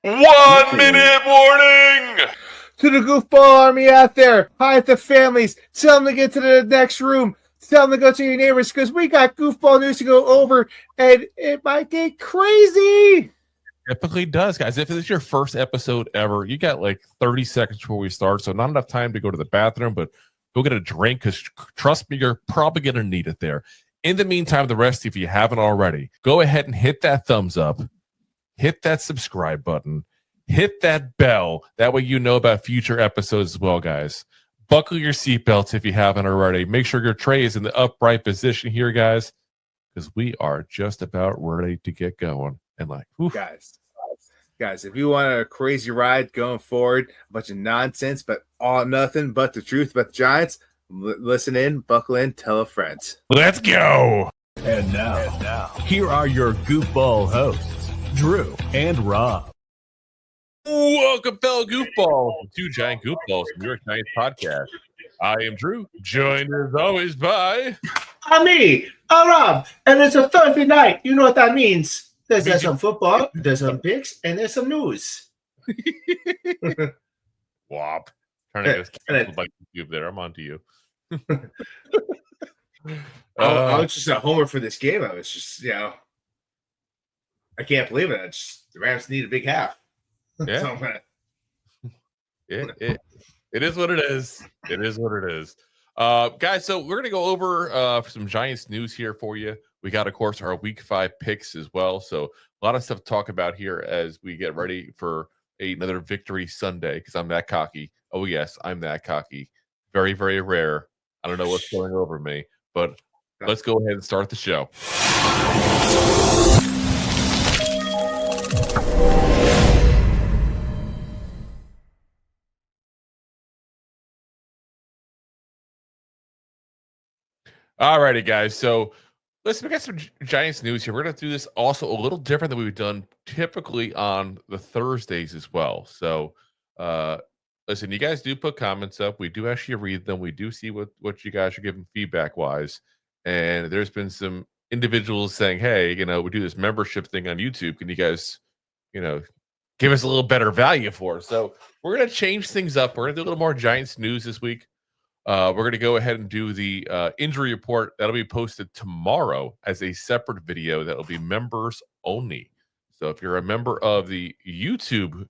1 minute warning! To the goofball army out there, hi at the families, tell them to get to the next room, tell them to go to your neighbors, because we got goofball news to go over, and it might get crazy. Typically does, guys. If it's your first episode ever, you got like 30 seconds before we start, so not enough time to go to the bathroom, but go get a drink, because trust me, you're probably going to need it there. In the meantime, the rest, if you haven't already, go ahead and hit that thumbs up, hit that subscribe button, hit that bell. That way you know about future episodes as well, guys. Buckle your seatbelts if you haven't already. Make sure your tray is in the upright position here, guys, because we are just about ready to get going. And like, oof. Guys, if you want a crazy ride going forward, a bunch of nonsense, but all nothing but the truth about the Giants, listen in, buckle in, tell a friend. Let's go. And now, here are your goofball hosts, Drew and Rob. Welcome, fellow goofballs, to Giant Goofballs, New York Giants podcast. I am Drew, joined as always by... I'm me, Rob, and it's a Thursday night. You know what that means. There's some football, there's some picks, and there's some news. Wop. Trying to get canceled by YouTube there. I'm on to you. I was just a homer for this game. I was just, I can't believe it. The Rams need a big half. Yeah. So It is what it is. It is what it is. Guys, so we're going to go over some Giants news here for you. We got, of course, our Week 5 picks as well. So a lot of stuff to talk about here as we get ready for another Victory Sunday, because I'm that cocky. Oh, yes, I'm that cocky. Very, very rare. I don't know what's going over me, but let's go ahead and start the show. All righty, guys. So listen, we got some Giants news here. We're going to do this also a little different than we've done typically on the Thursdays as well. So listen, you guys do put comments up. We do actually read them. We do see what you guys are giving feedback-wise. And there's been some individuals saying, hey, we do this membership thing on YouTube. Can you guys, give us a little better value for it? So we're going to change things up. We're going to do a little more Giants news this week. We're going to go ahead and do the injury report. That'll be posted tomorrow as a separate video that will be members only. So if you're a member of the YouTube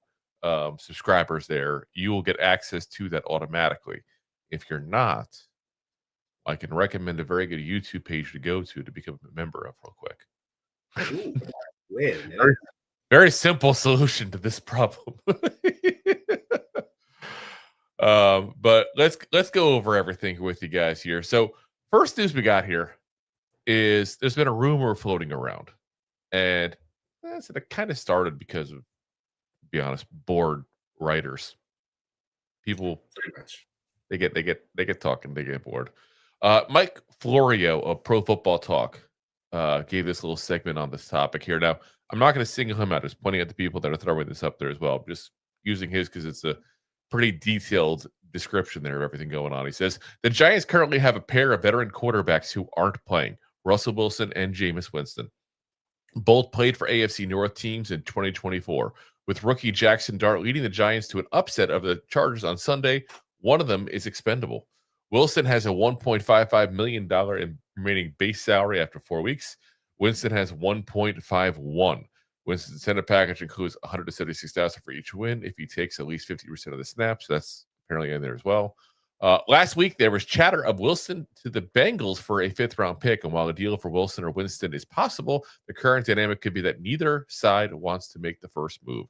subscribers there, you will get access to that automatically. If you're not, I can recommend a very good YouTube page to go to become a member of real quick. Ooh, wait a minute. Very, very simple solution to this problem. But let's go over everything with you guys here. So first news we got here is there's been a rumor floating around, and it kind of started because of, to be honest, bored writers. People Pretty much. they get talking, they get bored. Mike Florio of Pro Football Talk gave this little segment on this topic here. Now, I'm not going to single him out. Just pointing at the people that are throwing this up there as well. I'm just using his because it's a pretty detailed description there of everything going on. He says, the Giants currently have a pair of veteran quarterbacks who aren't playing, Russell Wilson and Jameis Winston. Both played for AFC North teams in 2024, with rookie Jaxson Dart leading the Giants to an upset of the Chargers on Sunday. One of them is expendable. Wilson has a $1.55 million in remaining base salary after 4 weeks. Winston has 1.51. Winston's incentive package includes $176,000 for each win if he takes at least 50% of the snaps. That's apparently in there as well. Last week, there was chatter of Wilson to the Bengals for a 5th-round pick, and while the deal for Wilson or Winston is possible, the current dynamic could be that neither side wants to make the first move.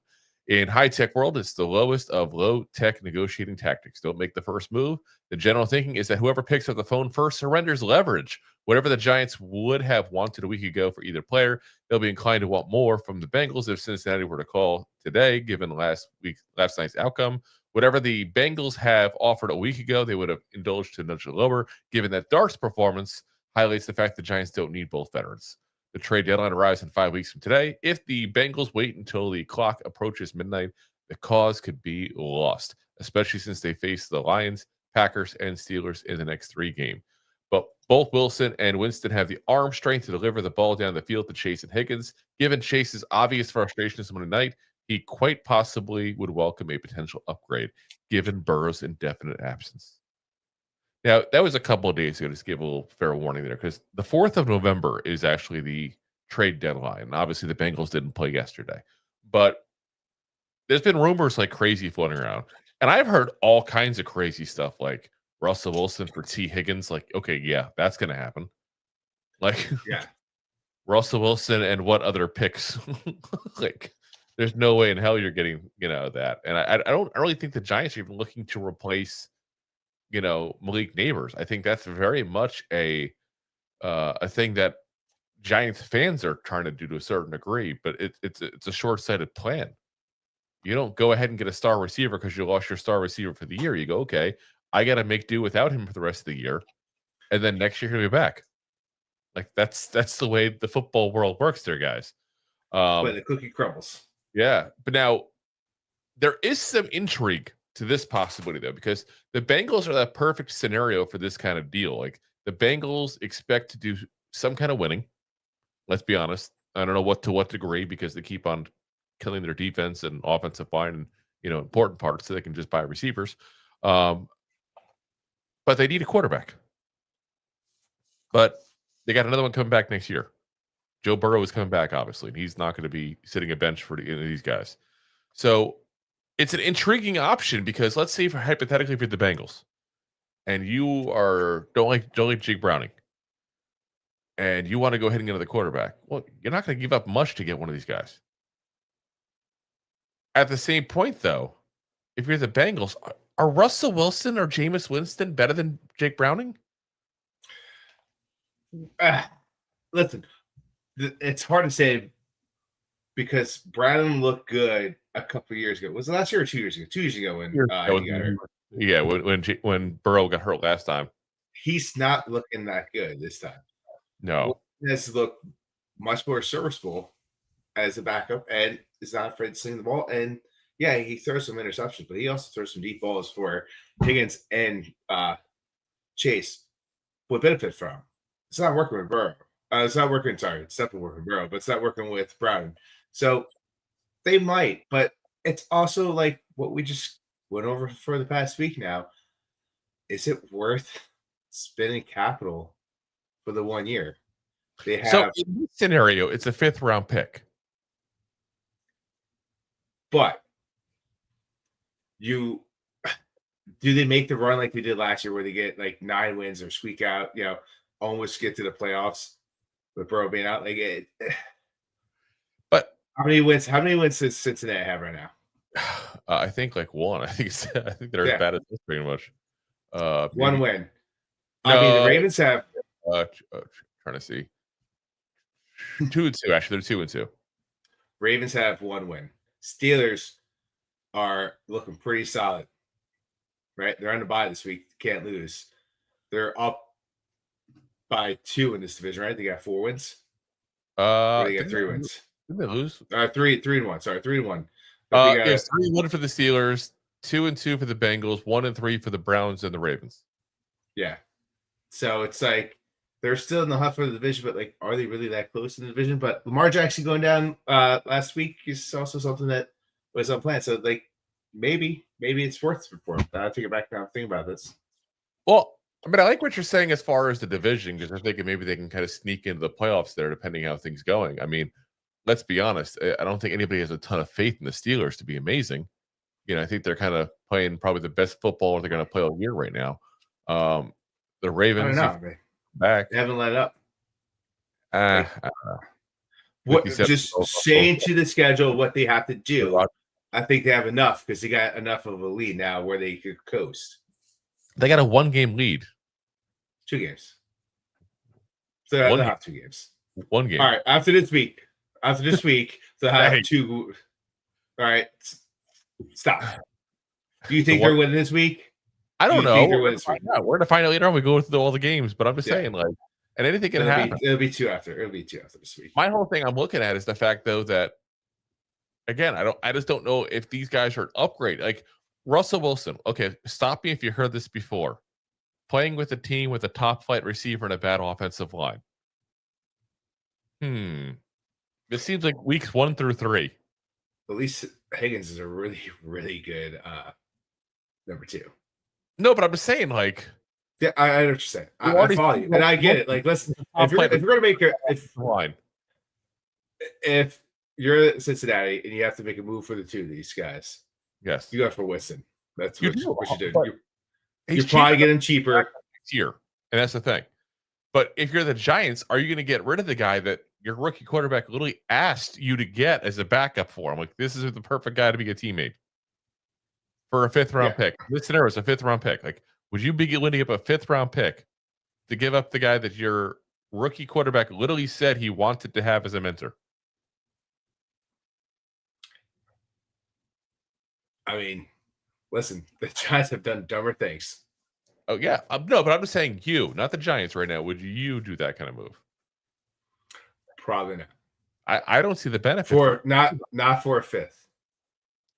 In high-tech world, it's the lowest of low-tech negotiating tactics. Don't make the first move. The general thinking is that whoever picks up the phone first surrenders leverage. Whatever the Giants would have wanted a week ago for either player, they'll be inclined to want more from the Bengals if Cincinnati were to call today, given last night's outcome. Whatever the Bengals have offered a week ago, they would have indulged to nudge it lower, given that Dart's performance highlights the fact the Giants don't need both veterans. The trade deadline arrives in 5 weeks from today. If the Bengals wait until the clock approaches midnight, the cause could be lost, especially since they face the Lions, Packers, and Steelers in the next 3 games. But both Wilson and Winston have the arm strength to deliver the ball down the field to Chase and Higgins. Given Chase's obvious frustrations Monday night, he quite possibly would welcome a potential upgrade given Burrow's indefinite absence. Now, that was a couple of days ago, just give a little fair warning there, because the 4th of November is actually the trade deadline. Obviously, the Bengals didn't play yesterday, but there's been rumors like crazy floating around. And I've heard all kinds of crazy stuff like Russell Wilson for T. Higgins. Like, okay, yeah, that's going to happen. Like, Yeah. Russell Wilson and what other picks? Like, there's no way in hell you're getting, that. And I don't really think the Giants are even looking to replace, Malik Neighbors. I think that's very much a thing that Giants fans are trying to do to a certain degree, but it's a short-sighted plan. You don't go ahead and get a star receiver because you lost your star receiver for the year. You go, okay, I got to make do without him for the rest of the year, and then next year he'll be back. Like that's the way the football world works, there, guys. But the cookie crumbles. Yeah, but now there is some intrigue to this possibility though, because the Bengals are that perfect scenario for this kind of deal. Like the Bengals expect to do some kind of winning. Let's be honest. I don't know to what degree, because they keep on killing their defense and offensive line and important parts, so they can just buy receivers. But they need a quarterback. But they got another one coming back next year. Joe Burrow is coming back, obviously, and he's not going to be sitting a bench for these guys. So it's an intriguing option, because let's say, hypothetically, if you're the Bengals and you don't like Jake Browning, and you want to go ahead and get another quarterback, well, you're not going to give up much to get one of these guys. At the same point, though, if you're the Bengals, are Russell Wilson or Jameis Winston better than Jake Browning? Listen, it's hard to say, because Brown looked good a couple of years ago. Was it last year or 2 years ago? 2 years ago when he got hurt. Yeah, when Burrow got hurt last time. He's not looking that good this time. No. He has looked much more serviceable as a backup, and is not afraid to sling the ball. And yeah, he throws some interceptions, but he also throws some deep balls for Higgins and Chase would benefit from. It's not working with Burrow. It's definitely working with Burrow, but it's not working with Brown. So they might, but it's also like what we just went over for the past week now. Is it worth spending capital for the 1 year? They have, so in this scenario, it's a 5th round pick. But do they make the run like they did last year, where they get like 9 wins or squeak out, almost get to the playoffs with Burrow being out? Like it. But how many wins does Cincinnati have right now? I think like one. I think they're as bad as this, pretty much. One win. No, I mean, the Ravens have. Trying to see. 2-2. Actually, they're 2-2. Ravens have 1 win. Steelers are looking pretty solid. Right, they're on the bye this week. Can't lose. They're up by 2 in this division, right? They got 4 wins. They got 3 wins. Didn't they lose? 3-1. Sorry, 3-1. It's 3-1 for the Steelers, 2-2 for the Bengals, 1-3 for the Browns and the Ravens. Yeah. So it's like they're still in the hunt for the division, but like, are they really that close in the division? But Lamar Jackson going down last week is also something that was unplanned. So like, maybe it's worth it for him. I take it back now. Think about this. Well, I mean, I like what you're saying as far as the division, because I'm thinking maybe they can kind of sneak into the playoffs there, depending how things going. I mean, let's be honest. I don't think anybody has a ton of faith in the Steelers to be amazing. I think they're kind of playing probably the best football they're going to play all year right now. The Ravens back. They haven't let up. I don't know. What just saying to the schedule what they have to do. I think they have enough, because they got enough of a lead now where they could coast. They got a 1-game lead. 2 games. So they'll have 2 games. 1 game. All right. After this week, they'll have 2. All right. Stop. Do you think they're winning this week? I don't know. We're going to find out later on. We go through all the games, but I'm just saying, like, and anything can happen. It'll be 2 after. It'll be 2 after this week. My whole thing I'm looking at is the fact, though, that again, I just don't know if these guys are an upgrade. Like Russell Wilson. Okay, stop me if you heard this before. Playing with a team with a top flight receiver and a bad offensive line. This seems like weeks 1 through 3. at least Higgins is a really, really good number 2. No, but I'm just saying, like, Yeah, I know what you're saying. I already follow you, and I get it. Like, let's if you're gonna make if you're Cincinnati and you have to make a move for the 2 of these guys, yes, you go for Winston. That's you what do, you but do. You probably get him cheaper next year, and that's the thing. But if you're the Giants, are you going to get rid of the guy that your rookie quarterback literally asked you to get as a backup for him? Like, this is the perfect guy to be a teammate for a 5th round pick. This scenario is a 5th round pick. Like, would you be willing to give up a 5th round pick to give up the guy that your rookie quarterback literally said he wanted to have as a mentor? I mean, listen, the Giants have done dumber things. Oh yeah, no, but I'm just saying you, not the Giants right now. Would you do that kind of move? Probably not. I don't see the benefit for not for a 5th.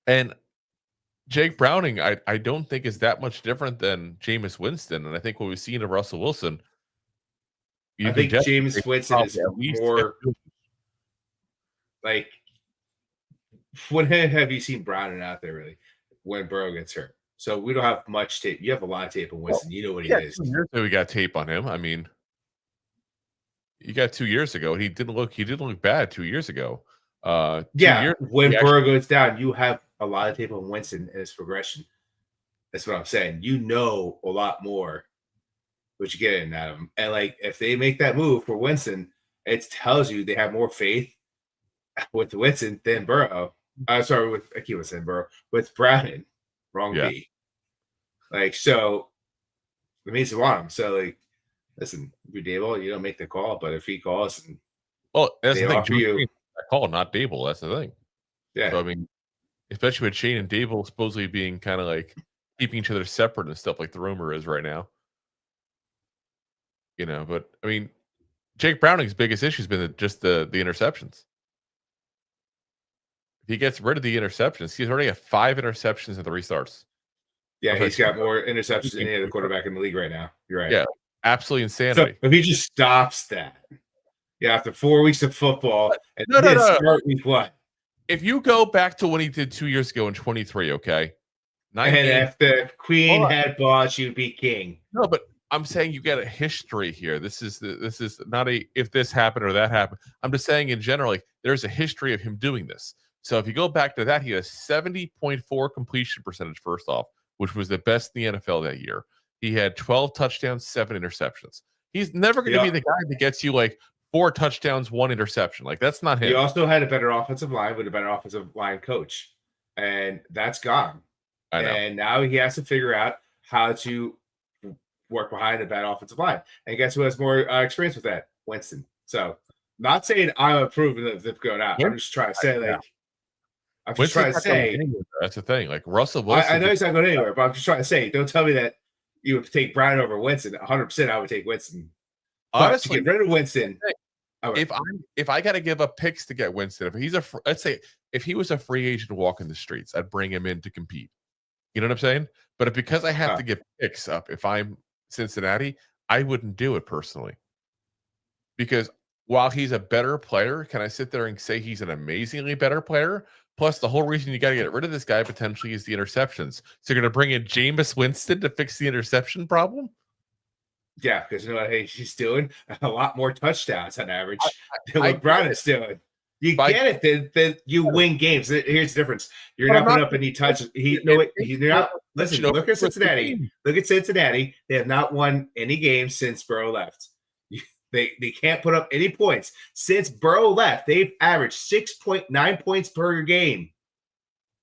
And Jake Browning, I don't think is that much different than Jameis Winston, and I think what we've seen of Russell Wilson. I think Jameis Winston is more like. When have you seen Browning out there really? When Burrow gets hurt, so we don't have much tape. You have a lot of tape on Winston. You know what he is. 2 years ago we got tape on him. I mean, you got 2 years ago. He didn't look bad 2 years ago. When Burrow goes down, you have a lot of tape on Winston and his progression. That's what I'm saying. You know a lot more what you get in at him. And like if they make that move for Winston, it tells you they have more faith with Winston than Burrow. I keep on saying Burrow with Browning. Wrong B. Like so, it means they want him. So like, listen, if you're Dable, you don't make the call, but if he calls and that's they the offer thing. you I call not Dable. That's the thing. Yeah. So I mean, especially with Shane and Dable supposedly being kind of like keeping each other separate and stuff, like the rumor is right now. You know, but I mean, Jake Browning's biggest issue has been just the interceptions. He gets rid of the interceptions. He's already got 5 interceptions in 3 starts. Yeah, he's got more interceptions than any other quarterback in the league right now. You're right. Yeah, absolutely insanity. So if he just stops that, after 4 weeks of football and start week 1. If you go back to when he did 2 years ago in 23, okay? And if the queen had balls, you'd be king. No, but I'm saying you got a history here. This is not a if this happened or that happened. I'm just saying in general, like there's a history of him doing this. So if you go back to that, he had a 70.4 completion percentage first off, which was the best in the NFL that year. He had 12 touchdowns, 7 interceptions. He's never going to be the guy that gets you like 4 touchdowns, 1 interception. Like that's not him. He also had a better offensive line with a better offensive line coach, and that's gone. I know. And now he has to figure out how to work behind a bad offensive line. And guess who has more experience with that? Winston. So, not saying I'm approving of them going out. I'm just trying to say that's the thing. Like Russell Wilson, I know he's not going anywhere, but I'm just trying to say, don't tell me that you would take Brown over Winston. 100%, I would take Winston. Honestly, to get rid of Winston. If I got to give up picks to get Winston, if he's let's say if he was a free agent walking the streets, I'd bring him in to compete. You know what I'm saying? But because I have to get picks up, if I'm Cincinnati, I wouldn't do it personally. Because while he's a better player, can I sit there and say he's an amazingly better player? Plus, the whole reason you got to get rid of this guy potentially is the interceptions. So you're going to bring in Jameis Winston to fix the interception problem? Yeah, because you know what he's doing? A lot more touchdowns on average than what Brown is doing. You get it that you win games. Here's the difference. You're not putting up any touches. Listen, look at Cincinnati. Look at Cincinnati. They have not won any games since Burrow left. They can't put up any points. Since Burrow left, they've averaged 6.9 points per game.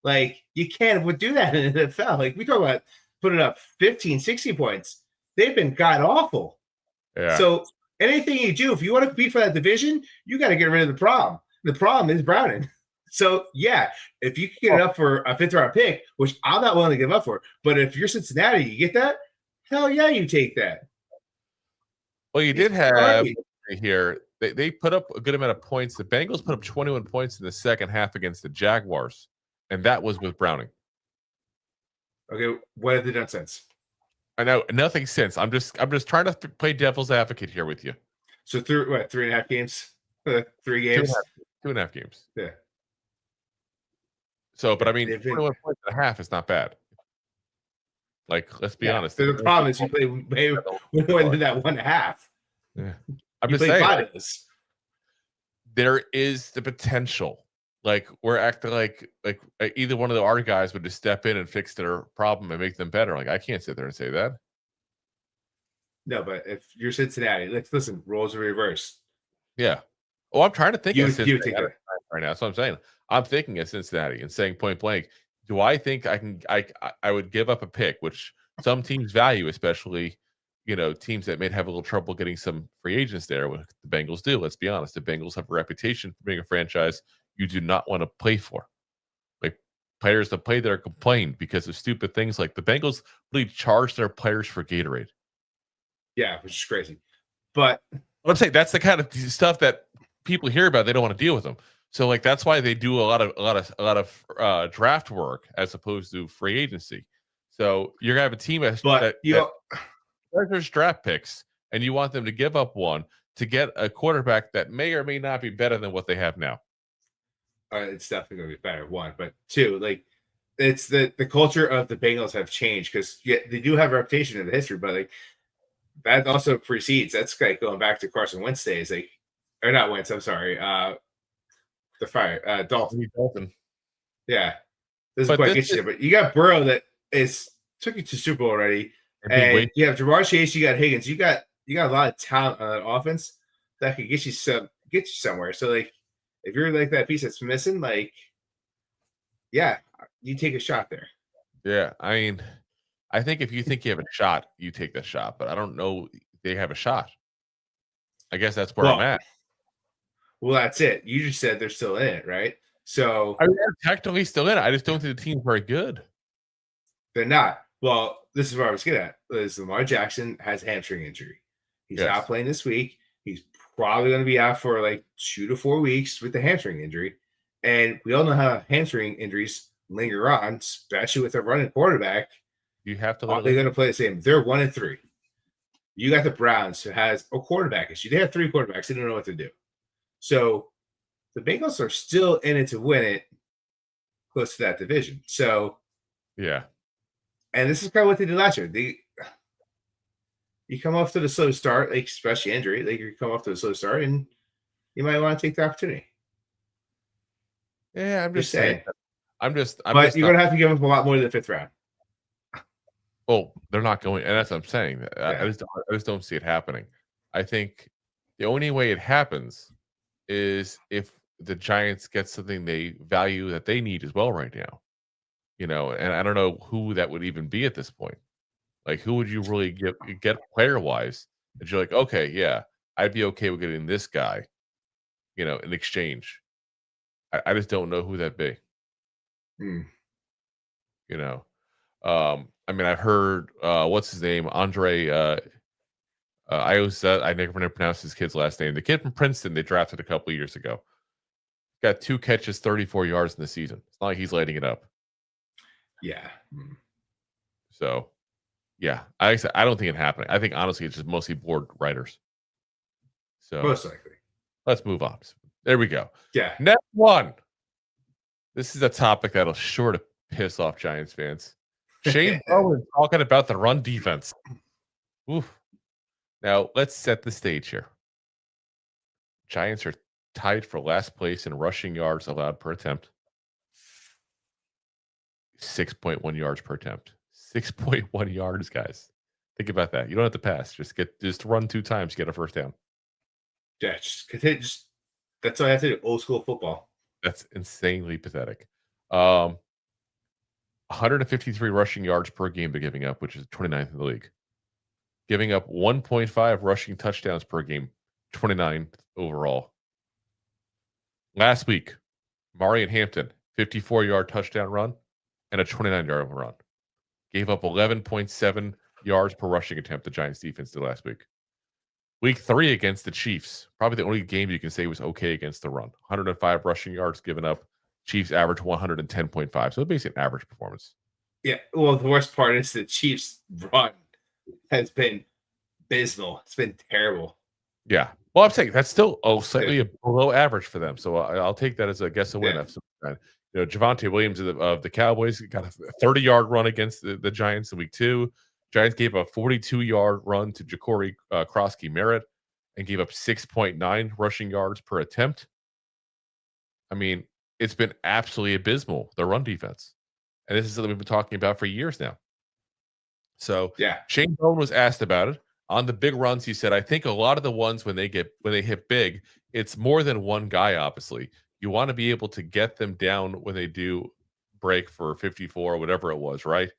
Like, you can't do that in the NFL. Like, we talk about putting up 15, 16 points. They've been god-awful. Yeah. So anything you do, if you want to compete for that division, you got to get rid of the problem. The problem is Browning. So, yeah, if you can get it up for a 5th-round pick, which I'm not willing to give up for, but if you're Cincinnati, you get that, hell yeah, you take that. Well, you did have here, they put up a good amount of points. The Bengals put up 21 points in the second half against the Jaguars, and that was with Browning. Okay, what have they done since? I know, nothing since. I'm just trying to play devil's advocate here with you. So, 3.5 games? 3 games? 2.5 games. Yeah. So, but I mean, They've been- 21 points and a half is not bad. Like, let's be honest. The problem is you play way more than that 1.5. Yeah. I'm You just play saying, 5 of this. there is the potential. Like, we're acting like either one of our guys would just step in and fix their problem and make them better. Like, I can't sit there and say that. No, but if you're Cincinnati, listen, roles are reversed. Yeah. Oh, I'm trying to think of You Cincinnati take that. right now. That's what I'm saying. I'm thinking of Cincinnati and saying point blank, do I think I would give up a pick, which some teams value, especially, teams that may have a little trouble getting some free agents there, what the Bengals do. Let's be honest. The Bengals have a reputation for being a franchise you do not want to play for. Like, players that play there complain because of stupid things like the Bengals really charge their players for Gatorade. Yeah, which is crazy. But I'm saying that's the kind of stuff that people hear about. They don't want to deal with them. So, like, that's why they do a lot of draft work as opposed to free agency. So you're gonna have a team that treasures draft picks, and you want them to give up one to get a quarterback that may or may not be better than what they have now. It's definitely going to be better. 1, but 2, like, it's the culture of the Bengals have changed because they do have a reputation in the history, but like that also precedes. That's like going back to Carson Wentz days, like, or not Wentz. I'm sorry, the Fire Dolphin. Yeah, this is quite interesting. But you got Burrow that took you to Super Bowl already, and you have Jamar Chase, you got Higgins, you got a lot of talent on that offense that could get you somewhere. So, like, if you're like that piece that's missing, like, yeah, you take a shot there. Yeah, I mean, I think if you think you have a shot, you take that shot. But I don't know they have a shot. I guess that's where I'm at. Well, that's it. You just said they're still in it, right? So I mean, they're technically still in it. I just don't think the team's very good. They're not. Well, this is where I was getting at. Is Lamar Jackson has a hamstring injury. He's not playing this week. He's probably going to be out for like 2 to 4 weeks with the hamstring injury. And we all know how hamstring injuries linger on, especially with a running quarterback. You have to. They're going to play the same. They're 1-3. You got the Browns, who has a quarterback issue. They have 3 quarterbacks. They don't know what to do. So the Bengals are still in it to win it, close to that division. So yeah. And this is kind of what they did last year. You come off to the slow start, like, especially injury. Like, you come off to the slow start, and you might want to take the opportunity. Yeah, I'm just saying. But you're going to have to give up a lot more than the 5th round. Well, they're not going, and that's what I'm saying. I just don't see it happening. I think the only way it happens is if the Giants get something they value that they need as well right now. And I don't know who that would even be at this point. Like, who would you really get player-wise that you're like, okay, yeah, I'd be okay with getting this guy, in exchange. I just don't know who that'd be. I mean, I've heard, what's his name? Andre, I never pronounced his kid's last name. The kid from Princeton they drafted a couple of years ago. Got 2 catches, 34 yards in the season. It's not like he's lighting it up. Yeah. So, yeah, I don't think it happened. I think, honestly, it's just mostly bored writers. So most likely. Let's move on. There we go. Yeah. Next one. This is a topic that'll sure to piss off Giants fans. Shane Bowen talking about the run defense. Oof. Now, let's set the stage here. Giants are tied for last place in rushing yards allowed per attempt. 6.1 yards per attempt. 6.1 yards, guys. Think about that. You don't have to pass. Just run 2 times, get a first down. Yeah, just that's all I have to do. Old school football. That's insanely pathetic. 153 rushing yards per game they're giving up, which is 29th in the league. Giving up 1.5 rushing touchdowns per game, 29th overall. Last week, Murray and Hampton, 54-yard touchdown run and a 29-yard run. Gave up 11.7 yards per rushing attempt the Giants defense did last week. Week 3 against the Chiefs, probably the only game you can say was okay against the run. 105 rushing yards given up. Chiefs average 110.5. So basically an average performance. Yeah. Well, the worst part is the Chiefs' run has been abysmal. It's been terrible. Yeah. Well, I'm saying that's still slightly below average for them. So I'll take that as a win. Yeah. Javonte Williams of the Cowboys got a 30-yard run against the Giants in week 2. Giants gave a 42-yard run to Ja'Cory Krosky Merritt and gave up 6.9 rushing yards per attempt. I mean, it's been absolutely abysmal, the run defense. And this is something we've been talking about for years now. So Yeah. Shane Bowen was asked about it. On the big runs, he said, I think a lot of the ones when they hit big, it's more than one guy, obviously. You want to be able to get them down when they do break for 54 or whatever it was, right?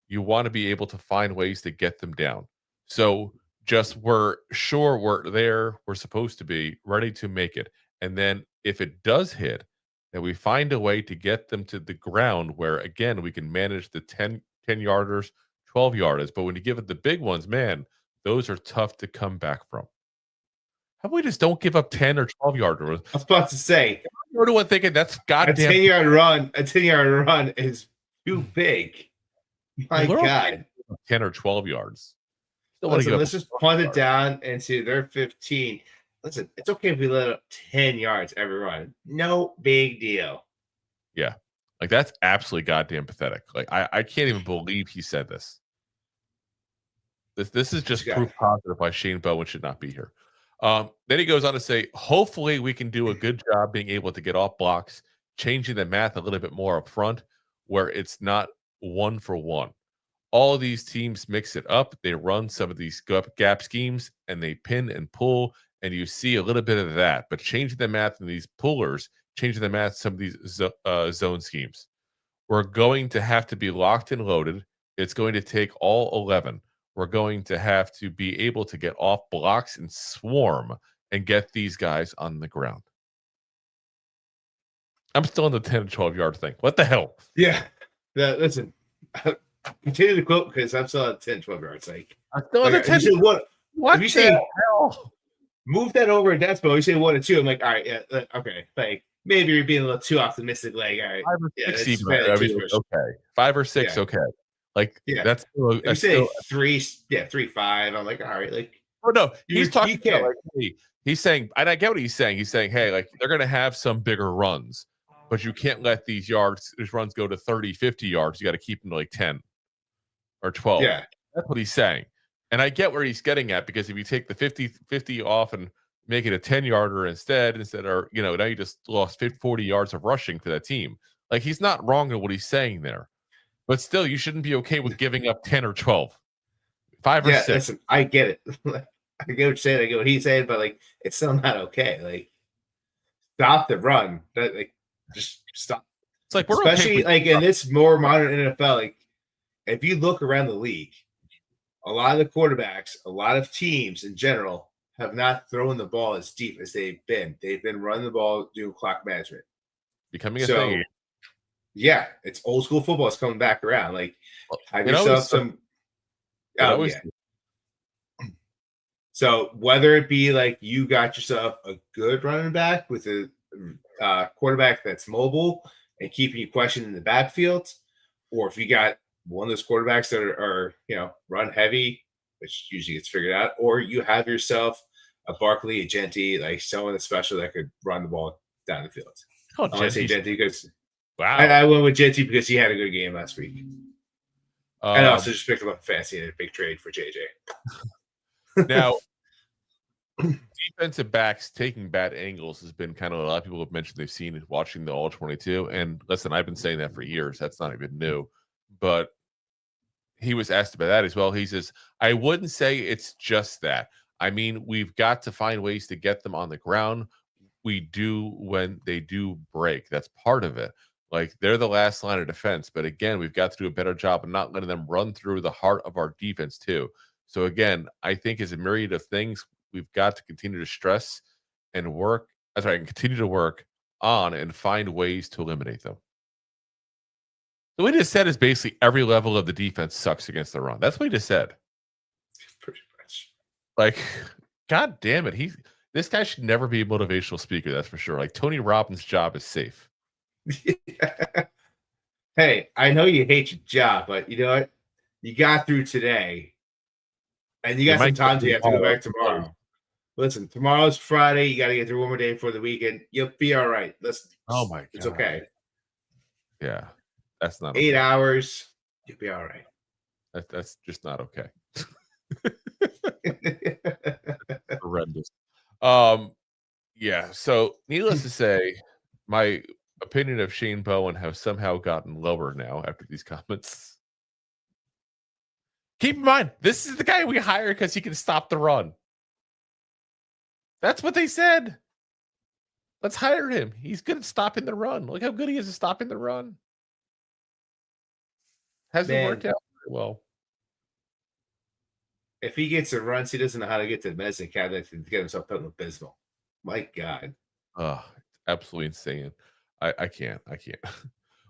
You want to be able to find ways to get them down. So just we're sure we're there, we're supposed to be ready to make it. And then if it does hit, then we find a way to get them to the ground where, again, we can manage the 10-yarders, 12-yarders. But when you give it the big ones, man, those are tough to come back from. How about we just don't give up 10 or 12-yarders? I was about to say, you're the one thinking that's goddamn. A 10-yard run is too big. My God. 10 or 12 yards. Listen, let's just punt it down into their 15. Listen, it's okay if we let up 10 yards every run. No big deal. Yeah. Like, that's absolutely goddamn pathetic. Like, I can't even believe he said this. This is just proof positive why Shane Bowen should not be here. Then he goes on to say, hopefully we can do a good job being able to get off blocks, changing the math a little bit more up front where it's not 1-for-1. All of these teams mix it up. They run some of these gap schemes and they pin and pull, and you see a little bit of that. But changing the math in these pullers, changing the math some of these zone schemes. We're going to have to be locked and loaded. It's going to take all 11. We're going to have to be able to get off blocks and swarm and get these guys on the ground. I'm still in the 10 to 12-yard thing. What the hell? Yeah. Listen, continue to quote because I'm still at 10, 12 yards. Like, I'm still at the 10. What? If you say, hell? Move that over a decibel, you say 1 and 2. I'm like, all right, yeah, okay. Like, maybe you're being a little too optimistic. Like, all right. 5 or 6 even. Okay. 5 or 6, yeah. Okay. Like, that's still, if you say 3-5. I'm like, all right, like, oh no, he's talking about, like, hey, he's saying, and I get what he's saying. He's saying, hey, like, they're going to have some bigger runs, but you can't let these runs go to 30, 50 yards. You got to keep them to like 10 or 12. Yeah, that's what he's saying. And I get where he's getting at, because if you take the 50 off and make it a 10-yarder instead, or now you just lost 40 yards of rushing for that team. Like, he's not wrong in what he's saying there. But still, you shouldn't be okay with giving up 10 or 12. 5 or 6. Listen, I get it. I get what you're saying. I get what he's saying, but like, it's still not okay. Like, stop the run. Like, just stop. It's like, we're especially like in this more modern NFL. Like, if you look around the league, a lot of the quarterbacks, a lot of teams in general have not thrown the ball as deep as they've been. They've been running the ball, doing clock management. Becoming a thing. Yeah, it's old school football. It's coming back around. Like, have yourself some. Oh, yeah. So whether it be like you got yourself a good running back with a quarterback that's mobile and keeping you questioned in the backfield, or if you got one of those quarterbacks that are run heavy, which usually gets figured out, or you have yourself a Barkley, a Genty, like someone that's special that could run the ball down the field. Oh, I want to say Genty because. Wow. I went with JT because he had a good game last week. And also just picked him up fancy in a big trade for JJ. Now, defensive backs taking bad angles has been kind of, a lot of people have mentioned they've seen it watching the All-22. And listen, I've been saying that for years. That's not even new. But he was asked about that as well. He says, I wouldn't say it's just that. I mean, we've got to find ways to get them on the ground. We do when they do break. That's part of it. Like, they're the last line of defense. But again, we've got to do a better job of not letting them run through the heart of our defense too. So again, I think as a myriad of things, we've got to continue to stress and continue to work on and find ways to eliminate them. The way he just said is basically every level of the defense sucks against the run. That's what he just said. Pretty much. Like, God damn it. This guy should never be a motivational speaker, that's for sure. Like, Tony Robbins' job is safe. Hey, I know you hate your job, but you know what? You got through today, and you got some time to have to go back tomorrow. Listen, tomorrow's Friday. You got to get through one more day before the weekend. You'll be all right. Listen, oh my God, it's okay. Yeah, that's not 8 okay. hours, you'll be all right. That's just not okay. Horrendous. Yeah. So, needless to say, my opinion of Shane Bowen has somehow gotten lower now after these comments. Keep in mind, this is the guy we hired because he can stop the run. That's what they said. Let's hire him. He's good at stopping the run. Look how good he is at stopping the run. Hasn't worked Man, out very well. if he gets a runs, he doesn't know how to get to the medicine cabinet to get himself put in abysmal. My God. Oh, absolutely insane. I can't.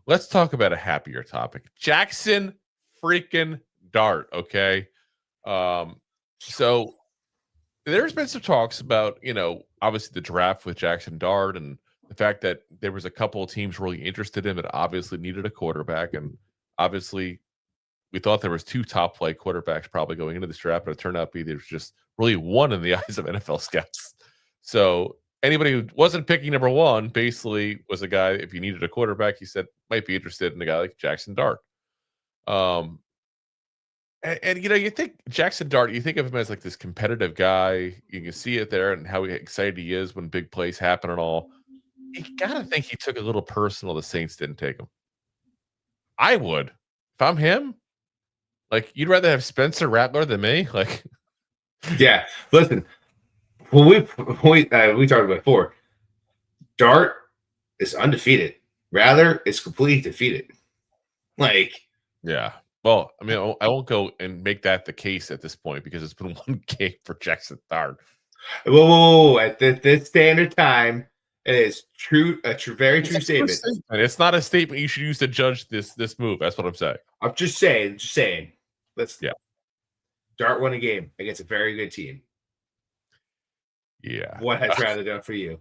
Let's talk about a happier topic. Jaxson freaking Dart. Okay. So there's been some talks about, obviously the draft with Jaxson Dart and the fact that there was a couple of teams really interested in him and obviously needed a quarterback. And obviously we thought there was 2 top flight quarterbacks probably going into this draft, but it turned out to be there's just really one in the eyes of NFL scouts. So anybody who wasn't picking number 1 basically was a guy, if you needed a quarterback, he said might be interested in a guy like Jaxson Dart. And you think Jaxson Dart, you think of him as like this competitive guy. You can see it there and how excited he is when big plays happen and all. You gotta think he took a little personal the Saints didn't take him. I would. If I'm him, like you'd rather have Spencer Rattler than me? Like, Yeah. Listen, when we talked about before, Dart is undefeated. Rattler is completely defeated. Like, yeah. Well, I mean, I won't go and make that the case at this point because it's been 1 game for Jaxson Dart. whoa. At this standard time, it is very true statement. It's not a statement you should use to judge this move. That's what I'm saying. I'm just saying. Yeah. Dart won a game against a very good team. Yeah. What has Rattler done for you?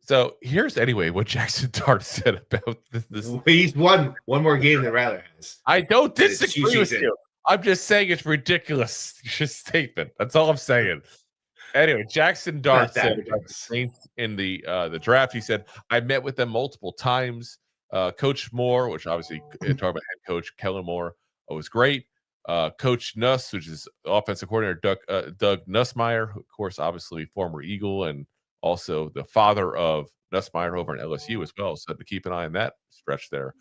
So here's anyway what Jaxson Dart said about this. He's won one more game than Rattler has. I don't disagree with you. I'm just saying it's ridiculous statement. That's all I'm saying. Anyway, Jaxson Dart said about the Saints in the draft. He said, I met with them multiple times. Coach Moore, which obviously talking about head coach Kellen Moore, was great. Coach Nuss, which is offensive coordinator Doug Nussmeier, who, of course, obviously former Eagle and also the father of Nussmeier over in LSU as well. So to keep an eye on that stretch there.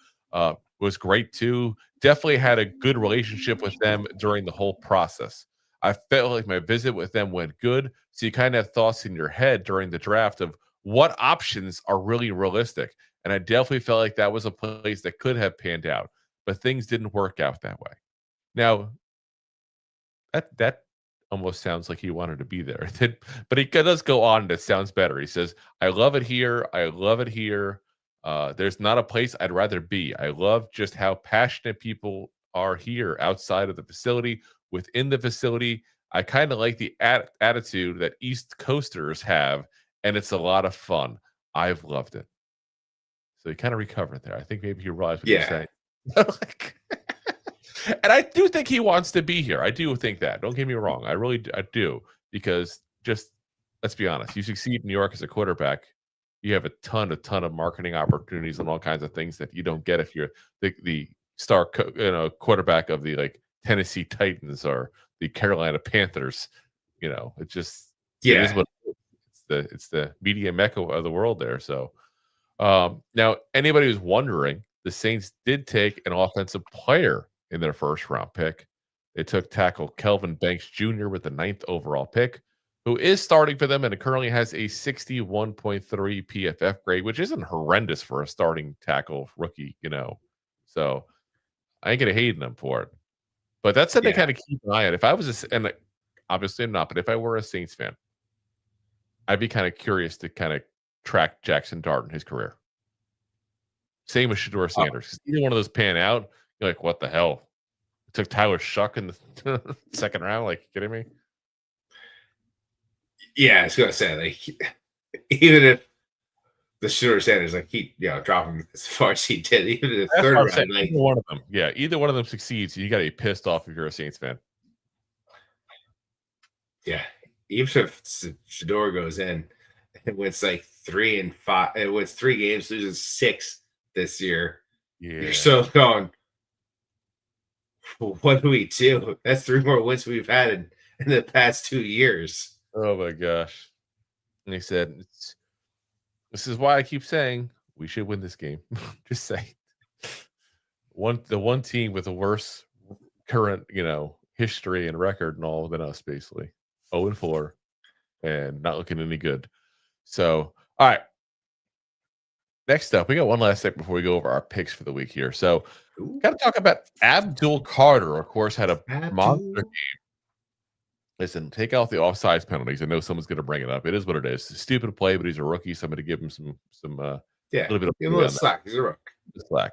Was great too. Definitely had a good relationship with them during the whole process. I felt like my visit with them went good. So you kind of have thoughts in your head during the draft of what options are really realistic. And I definitely felt like that was a place that could have panned out, but things didn't work out that way. Now, that almost sounds like he wanted to be there. But he does go on and it sounds better. He says, I love it here. I love it here. There's not a place I'd rather be. I love just how passionate people are here outside of the facility, within the facility. I kind of like the attitude that East Coasters have, and it's a lot of fun. I've loved it. So he kind of recovered there. I think maybe he realized what you're saying. And I do think he wants to be here. I do think that. Don't get me wrong. I do. Because just, let's be honest, you succeed in New York as a quarterback, you have a ton of marketing opportunities and all kinds of things that you don't get if you're the star quarterback of the Tennessee Titans or the Carolina Panthers. It just it is what it's the media mecca of the world there. So now anybody who's wondering, the Saints did take an offensive player in their first round pick. They took tackle Kelvin Banks Jr. with the 9th overall pick, who is starting for them and it currently has a 61.3 PFF grade, which isn't horrendous for a starting tackle rookie, So I ain't gonna hate them for it. But that's something to kind of keep an eye on. If I was and obviously I'm not, but if I were a Saints fan, I'd be kind of curious to kind of track Jaxson Dart in his career. Same with Shedeur Sanders. Either one of those pan out, you're like, what the hell? It took Tyler Shuck in the second round. Like, you kidding me? Yeah, I was gonna say, even if the Shedeur Sanders keep dropping as far as he did, even in the third round, either one of them, either one of them succeeds, you got to be pissed off if you're a Saints fan. Yeah, even if Shedeur goes in, it wins 3 and 5. It wins 3 games, loses 6. this year. Yeah. You're still going, well, what do we do? That's 3 more wins we've had in the past 2 years. Oh my gosh. And he said, this is why I keep saying we should win this game. Just say the one team with the worst current, history and record and all than us, basically 0-4 and not looking any good. So, all right. Next up, we got one last thing before we go over our picks for the week here. So, got to talk about Abdul Carter. Of course, had a monster game. Listen, take out the offsides penalties. I know someone's going to bring it up. It is what it is. It's a stupid play, but he's a rookie. So I'm going to give him some little bit of slack. He's a rookie. Slack.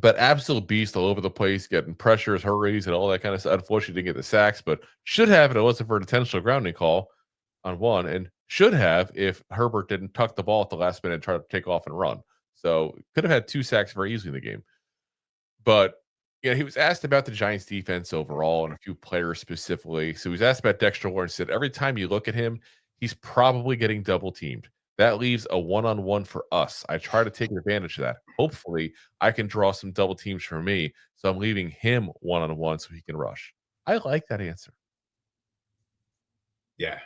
But absolute beast all over the place, getting pressures, hurries, and all that kind of stuff. Unfortunately, didn't get the sacks, but should have if it wasn't for an intentional grounding call on one, and should have if Herbert didn't tuck the ball at the last minute and try to take off and run. So could have had 2 sacks very easily in the game. But he was asked about the Giants defense overall and a few players specifically. So he was asked about Dexter Lawrence. Said every time you look at him, he's probably getting double teamed. That leaves a one-on-one for us. I try to take advantage of that. Hopefully, I can draw some double teams for me. So I'm leaving him one-on-one so he can rush. I like that answer. Yeah.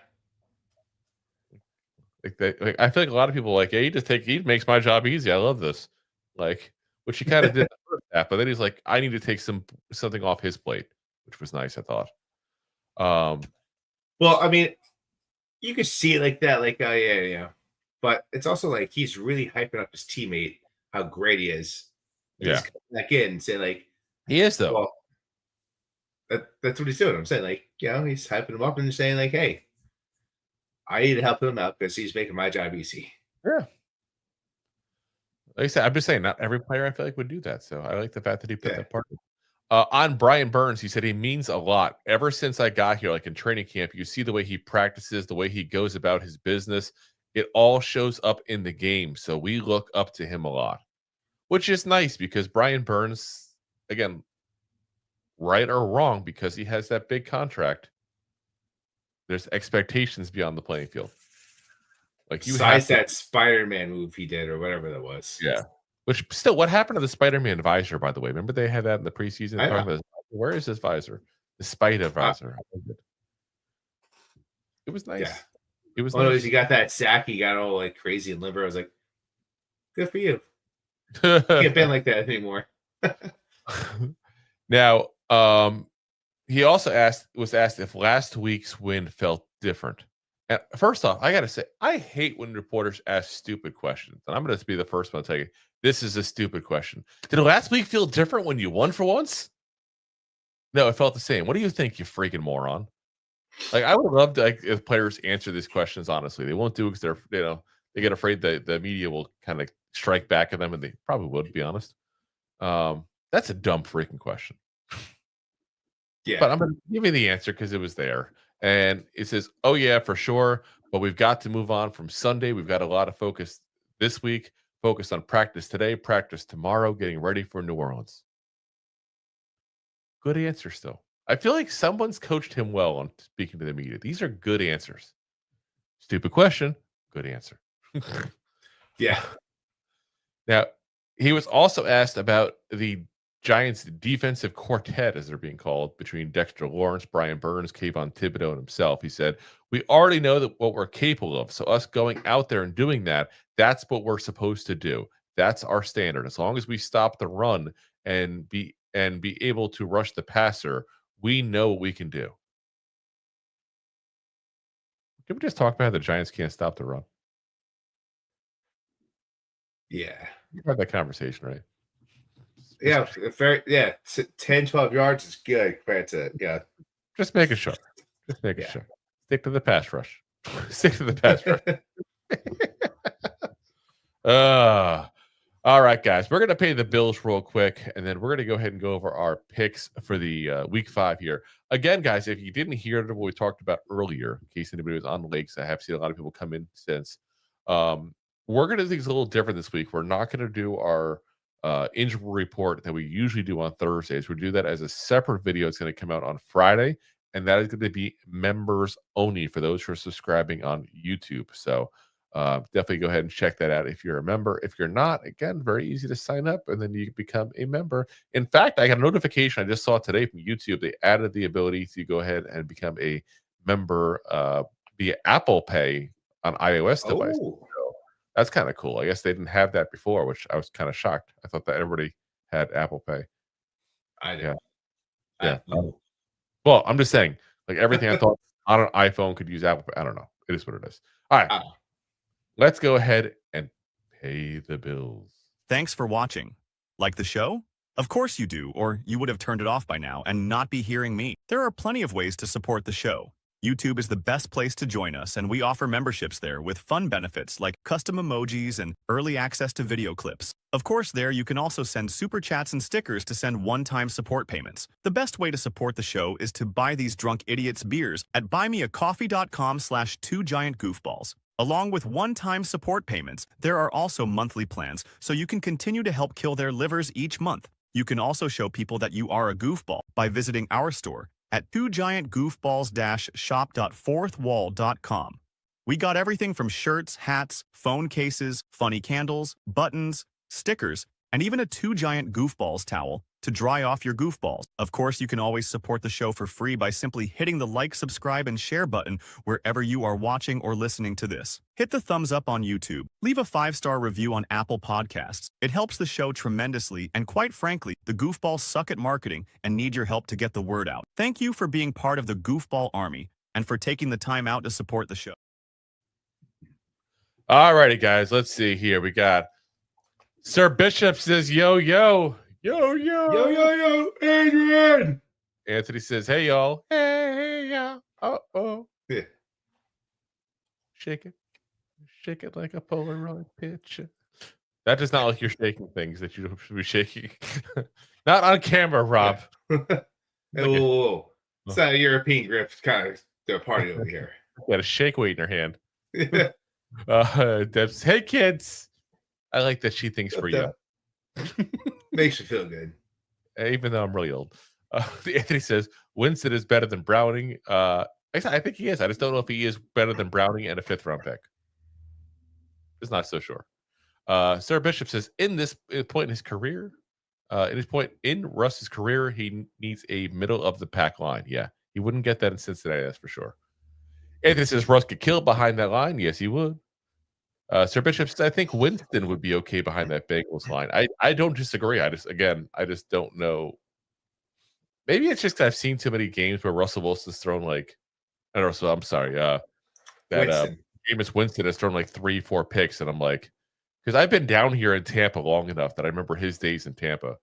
I feel like a lot of people are like, yeah, he makes my job easy. I love this. Which he kind of did the first half, but then he's like, I need to take something off his plate, which was nice, I thought. Well, I mean, you could see it like that, yeah. But it's also like he's really hyping up his teammate, how great he is. Yeah. He's coming back in and say, like, he is, though. Well, that's what he's doing. I'm saying, like, he's hyping him up and saying, like, hey, I need to help him out because he's making my job easy. Yeah. Like I said, I'm just saying, not every player I feel like would do that. So I like the fact that he put that part in. On Brian Burns, he said he means a lot. Ever since I got here, like in training camp, you see the way he practices, the way he goes about his business. It all shows up in the game. So we look up to him a lot, which is nice because Brian Burns, again, right or wrong, because he has that big contract, there's expectations beyond the playing field. Like besides that Spider-Man move he did or whatever that was. Yeah. Which still, what happened to the Spider-Man visor, by the way? Remember they had that in the preseason? Where is his visor? The Spider visor. It was nice. Yeah. It was nice. He got that sack. He got all like crazy and limber. I was like, good for you. You can't bend like that anymore. Now, he also was asked if last week's win felt different. And first off, I got to say, I hate when reporters ask stupid questions. And I'm going to be the first one to tell you, this is a stupid question. Did last week feel different when you won for once? No, it felt the same. What do you think, you freaking moron? Like, I would love to, if players answer these questions honestly. They won't do it because they get afraid that the media will kind of strike back at them, and they probably would, to be honest. That's a dumb freaking question. Yeah. But I'm going to give you the answer because it was there. And it says, oh, yeah, for sure. But we've got to move on from Sunday. We've got a lot of focus this week, focused on practice today, practice tomorrow, getting ready for New Orleans. Good answer still. I feel like someone's coached him well on speaking to the media. These are good answers. Stupid question. Good answer. Yeah. Now, he was also asked about the Giants defensive quartet, as they're being called, between Dexter Lawrence, Brian Burns, Kayvon Thibodeau, and himself. He said, we already know that what we're capable of. So us going out there and doing that, that's what we're supposed to do. That's our standard. As long as we stop the run and be able to rush the passer, we know what we can do. Can we just talk about how the Giants can't stop the run? Yeah. You had that conversation, right? Yeah, 10, 12 yards is good compared to, yeah. Just making sure. Just making sure. Stick to the pass rush. Stick to the pass rush. All right, guys. We're going to pay the bills real quick, and then we're going to go ahead and go over our picks for the week 5 here. Again, guys, if you didn't hear what we talked about earlier, in case anybody was on the lakes, I have seen a lot of people come in since. We're going to do things a little different this week. We're not going to do our injury report that we usually do on Thursdays. We'll do that as a separate video. It's going to come out on Friday, and that is going to be members only for those who are subscribing on YouTube. So Definitely go ahead and check that out if you're a member. If you're not, again, very easy to sign up, and then you become a member. In fact, I got a notification I just saw today from YouTube. They added the ability to go ahead and become a member via Apple Pay on iOS devices. Oh, So that's kind of cool. I guess they didn't have that before, which I was kind of shocked. I thought that everybody had Apple Pay. I do. Yeah. I Yeah. know. Well, I'm just saying, like everything I thought on an iPhone could use Apple Pay. I don't know. It is what it is. All right. Ah. Let's go ahead and pay the bills. Thanks for watching. Like the show? Of course you do, or you would have turned it off by now and not be hearing me. There are plenty of ways to support the show. YouTube is the best place to join us, and we offer memberships there with fun benefits like custom emojis and early access to video clips. Of course, there you can also send super chats and stickers to send one-time support payments. The best way to support the show is to buy these drunk idiots beers at buymeacoffee.com/2giantgoofballs. Along with one-time support payments, there are also monthly plans, so you can continue to help kill their livers each month. You can also show people that you are a goofball by visiting our store at 2giantgoofballs-shop.fourthwall.com. We got everything from shirts, hats, phone cases, funny candles, buttons, stickers, and even a 2 Giant Goofballs towel to dry off your goofballs. Of course, you can always support the show for free by simply hitting the like, subscribe, and share button wherever you are watching or listening to this. Hit the thumbs up on YouTube. Leave a 5-star review on Apple Podcasts. It helps the show tremendously, and quite frankly, the goofballs suck at marketing and need your help to get the word out. Thank you for being part of the Goofball Army and for taking the time out to support the show. All righty, guys. Let's see here. We got Sir Bishop says, yo, yo. Yo, yo. Yo, yo, yo, Adrian. Anthony says, hey, y'all. Hey, y'all. Uh-oh. Yeah. Shake it. Shake it like a Polaroid picture. That does not like you're shaking things that you should be shaking. Not on camera, Rob. Oh, it's not a European grip kind of the party over here. You got a shake weight in her hand. Deb says, hey, kids. I like that she thinks for you. Makes you feel good. Even though I'm really old. Anthony says, Winston is better than Browning. I think he is. I just don't know if he is better than Browning and a 5th round pick. Just not so sure. Sir Bishop says, in this point in his career, in Russ's career, he needs a middle of the pack line. Yeah, he wouldn't get that in Cincinnati, that's for sure. Anthony says, Russ could kill behind that line. Yes, he would. Sir Bishop says, I think Winston would be okay behind that Bengals line. I don't disagree. I just don't know. Maybe it's just 'cause I've seen too many games where Russell Wilson's thrown like, I don't know. So I'm sorry. Jameis Winston has thrown like 3-4 picks, and I'm like, because I've been down here in Tampa long enough that I remember his days in Tampa,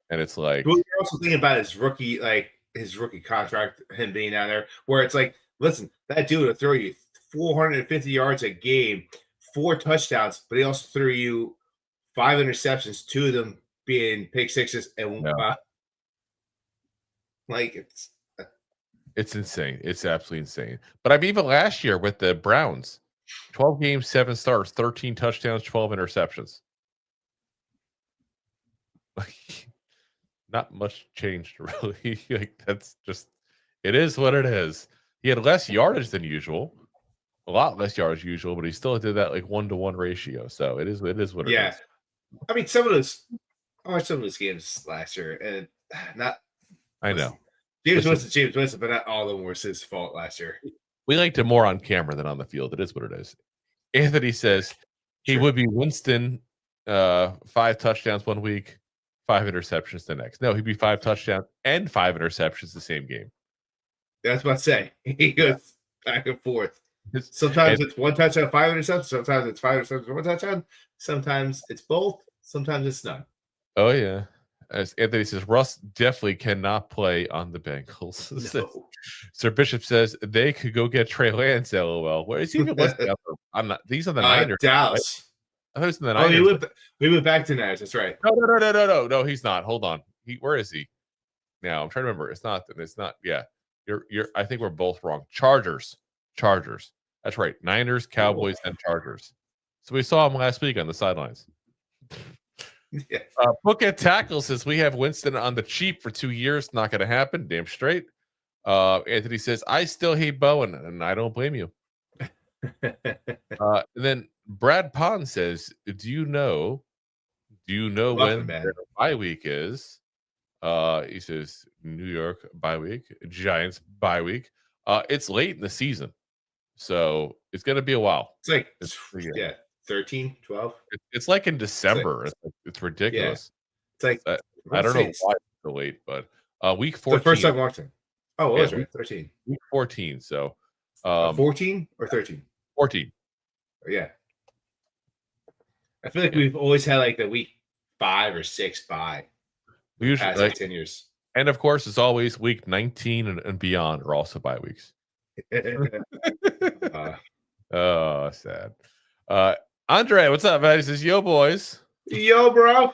and it's like. Well, you're also thinking about his rookie contract, him being down there, where it's like, listen, that dude will throw you 450 yards a game, 4 touchdowns, but he also threw you 5 interceptions, 2 of them being pick sixes, and it's insane. It's absolutely insane. But I mean, even last year with the Browns, 12 games, 7 starts, 13 touchdowns, 12 interceptions. Not much changed, really. Like that's just, it is what it is. He had less yardage than usual. A lot less yards usual, but he still did that like 1-to-1 ratio. So it is what it is. I mean, some of those games last year, and I know. James Winston, but not all of them were his fault last year. We liked him more on camera than on the field. It is what it is. Anthony says he would be Winston, 5 touchdowns one week, 5 interceptions the next. No, he'd be 5 touchdowns and 5 interceptions the same game. That's what I say. He goes back and forth. Sometimes it's 1 touchdown, 5 interceptions. Sometimes it's 5 interceptions, 1 touchdown. Sometimes it's both. Sometimes it's none. Oh, yeah. As Anthony says, Russ definitely cannot play on the Bengals. No. Sir Bishop says they could go get Trey Lance, LOL. Where is he even listed? I'm not. These are the Niners. Dallas. Right? I thought it was in the Niners. We went back to Niners. That's right. No, he's not. Hold on. Where is he? Now I'm trying to remember. It's not. Yeah. You're. I think we're both wrong. Chargers. That's right. Niners, Cowboys, and Chargers. So we saw him last week on the sidelines. Yeah. Book at Tackle says we have Winston on the cheap for 2 years. Not going to happen. Damn straight. Anthony says I still hate Bowen, and I don't blame you. And then Brad Pond says, "Do you know Muffin when Man. their bye week is?" He says, "New York bye week, Giants bye week. It's late in the season, so it's gonna be a while. It's like, It's, 13, 12. it's like in It's like, December. It's yeah. ridiculous. It's like, I, I I want to don't say know it's why it's so late, but week the first 14, time watching. Oh, it yeah, was right. 13. week 14. So 14 or 13? 14. Yeah. I feel like Yeah. we've always had like the week 5 or 6 bye. We usually Past like 10 years. and of course, it's always week 19 and beyond are also bye weeks. Oh, sad. Andre, what's up, man? He says, "Yo, boys." Yo, bro.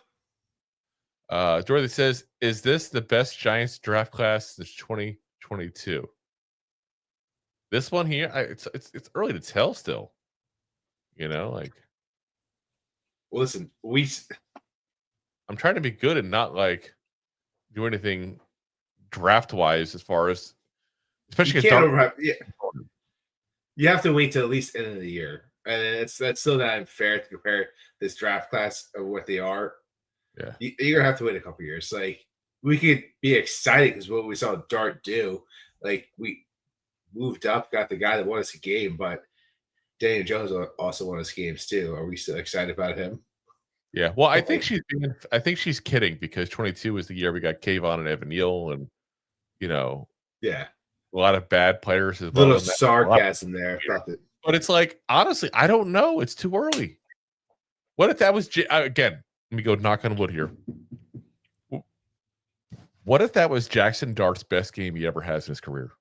Dorothy says, "Is this the best Giants draft class since 2022?" This one here, it's early to tell still. Like Well, listen, I'm trying to be good and not like do anything draft wise as far as especially you can't you have to wait till at least end of the year, and that's still not fair to compare this draft class of what they are. Yeah, You're gonna have to wait a couple years. Like, we could be excited because what we saw Dart do, like, we moved up, got the guy that won us a game, but Daniel Jones also won us games too. Are we still excited about him? yeah. Well, I think she's kidding because 22 was the year we got Kayvon and Evan Neal and Yeah, a lot of bad players as well. little sarcasm there. But it's like, honestly, I don't know. It's too early. What if that was again? Let me go knock on wood here. What if that was Jaxson Dart's best game he ever has in his career?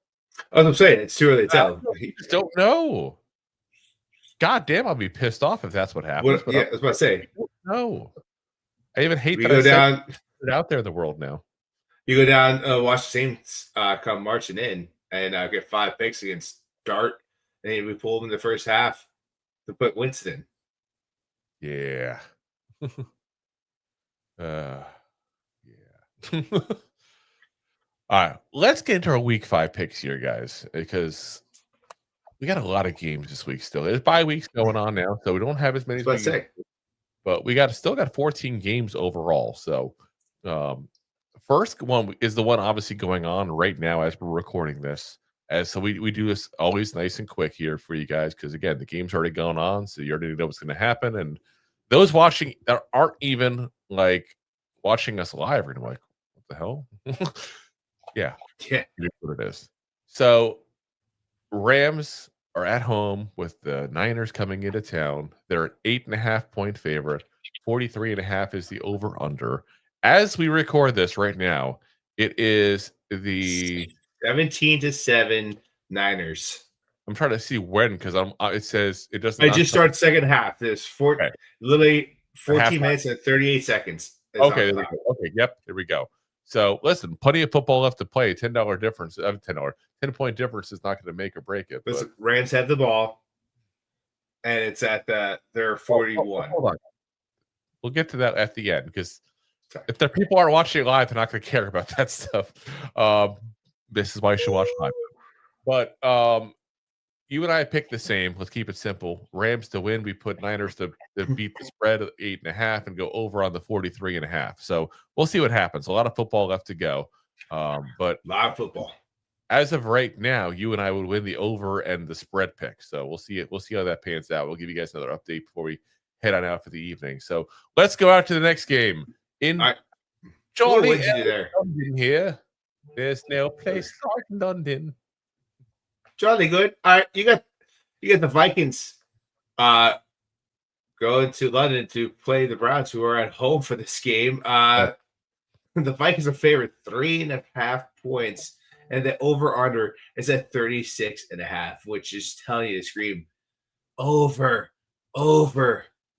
As I'm saying, it's too early to tell. I just don't know. God damn, I'll be pissed off if that's what happens. I was about to say. No, I even hate We that go I down. it out there in the world now. You go down, watch the Saints come marching in and get 5 picks against Dart, and we pull them in the first half to put Winston. Yeah. Yeah. All right, let's get into our week 5 picks here, guys, because we got a lot of games this week still. There's bye weeks going on now, so we don't have as many. But we still got 14 games overall. So, first one is the one obviously going on right now as we're recording this. So we do this always nice and quick here for you guys because again the game's already going on, so you already know what's going to happen. And those watching that aren't even like watching us live are like, what the hell? Yeah, Yeah, here's what it is. So Rams are at home with the Niners coming into town. They're an 8.5-point favorite. 43.5 is the over/under. As we record this right now, it is the 17-7 Niners. I'm trying to see when because it says it doesn't. I just start second half. There's literally 14 minutes and 38 seconds. Okay, there we go. Okay, yep, there we go. So listen, plenty of football left to play. $10 difference, $10 difference is not going to make or break it. Listen, Rams have the ball, and it's at their 41. Hold on, we'll get to that at the end because if the people aren't watching live, they're not going to care about that stuff. This is why you should watch live. But you and I picked the same. Let's keep it simple. Rams to win. We put Niners to beat the spread of 8.5 and go over on the 43.5. So we'll see what happens. A lot of football left to go. But a lot of football. As of right now, you and I would win the over and the spread pick. So we'll see it. We'll see how that pans out. We'll give you guys another update before we head on out for the evening. So let's go out to the next game. Johnny, what did you do there? London here. There's no place like London. Jolly good. All right, you got the Vikings going to London to play the Browns, who are at home for this game. The Vikings are favored 3.5 points, and the over/under is at 36.5, which is telling you to scream over. I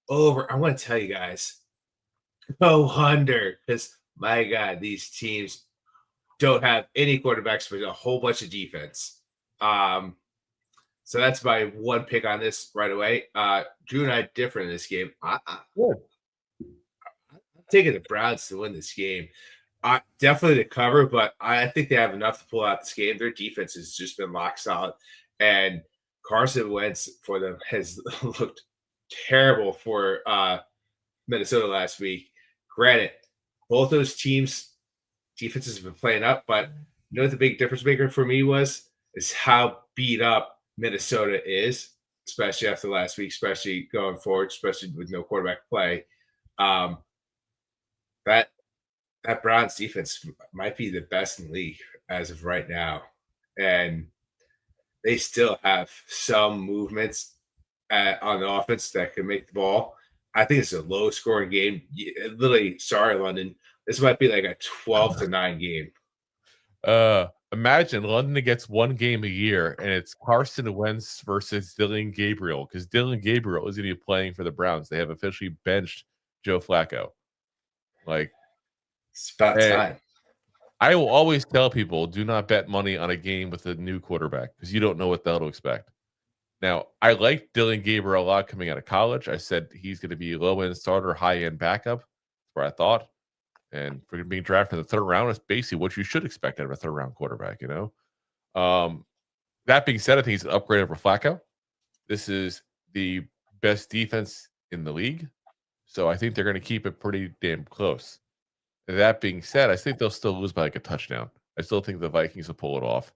want to tell you guys, go under, because my God, these teams don't have any quarterbacks but a whole bunch of defense. So that's my one pick on this right away. Drew and I different in this game. I'm taking the Browns to win this game. Definitely to cover, but I think they have enough to pull out this game. Their defense has just been lock solid, and Carson Wentz for them has looked terrible for Minnesota last week. Granted, both those teams' defenses have been playing up, but you know what the big difference maker for me is how beat up Minnesota is, especially after last week, especially going forward, especially with no quarterback play. That Browns defense might be the best in the league as of right now, and they still have some movements on the offense that can make the ball. I think it's a low-scoring game. Literally, sorry, London. This might be like a 12-9 game. Imagine London gets one game a year, and it's Carson Wentz versus Dylan Gabriel, because Dylan Gabriel isn't even playing for the Browns. They have officially benched Joe Flacco. Like, it's about time. I will always tell people, do not bet money on a game with a new quarterback because you don't know what the hell to expect. Now, I liked Dylan Gabriel a lot coming out of college. I said he's going to be a low-end starter, high-end backup. That's what I thought. And for being drafted in the third round, it's basically what you should expect out of a third-round quarterback, you know? That being said, I think he's an upgrade over Flacco. This is the best defense in the league. So I think they're going to keep it pretty damn close. That being said, I think they'll still lose by like a touchdown. I still think the Vikings will pull it off.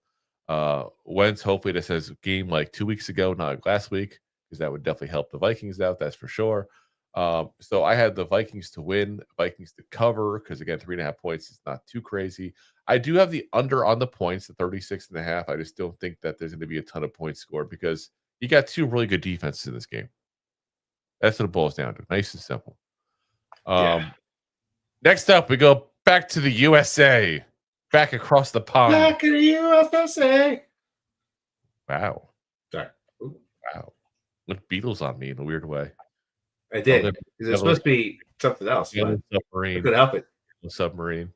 Wentz, hopefully this has a game like 2 weeks ago, not like last week, because that would definitely help the Vikings out, that's for sure. So I had the Vikings to win, Vikings to cover, because again, 3.5 points is not too crazy. I do have the under on the points, the 36.5. I just don't think that there's going to be a ton of points scored because you got two really good defenses in this game. That's what it boils down to. Nice and simple. Next up, we go back to the USA. Back across the pond. Back in the USA. Wow. Sorry. Ooh. Wow. Look Beatles on me in a weird way. I did. Because it's supposed to be something else. But submarine. I couldn't help it. Submarine.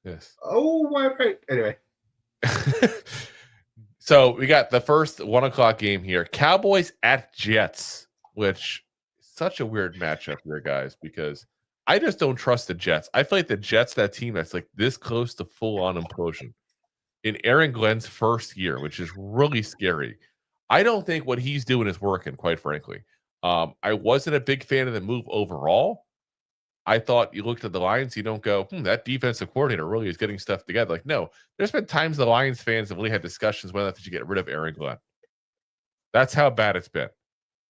Yes. Oh, my right. Anyway. So we got the first 1 o'clock game here. Cowboys at Jets, which is such a weird matchup here, guys, because I just don't trust the Jets. I feel like the Jets, that team that's like this close to full-on implosion in Aaron Glenn's first year, which is really scary. I don't think what he's doing is working, quite frankly. I wasn't a big fan of the move overall. I thought you looked at the Lions, you don't go, that defensive coordinator really is getting stuff together. Like, no, there's been times the Lions fans have really had discussions whether they should get rid of Aaron Glenn. That's how bad it's been.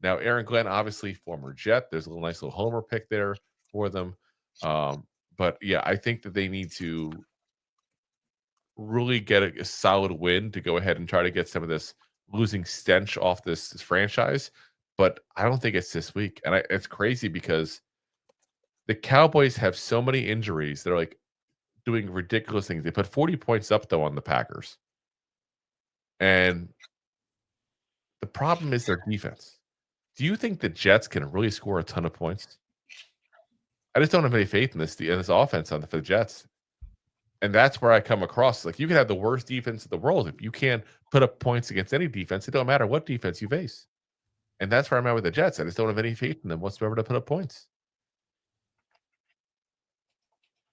Now, Aaron Glenn, obviously former Jet. There's a nice little homer pick there for them. But yeah, I think that they need to really get a solid win to go ahead and try to get some of this losing stench off this franchise. But I don't think it's this week. And it's crazy because the Cowboys have so many injuries. They're like doing ridiculous things. They put 40 points up, though, on the Packers. And the problem is their defense. Do you think the Jets can really score a ton of points? I just don't have any faith in this offense for the Jets. And that's where I come across. Like, you can have the worst defense in the world. If you can't put up points against any defense, it don't matter what defense you face. And that's where I'm at with the Jets. I just don't have any faith in them whatsoever to put up points.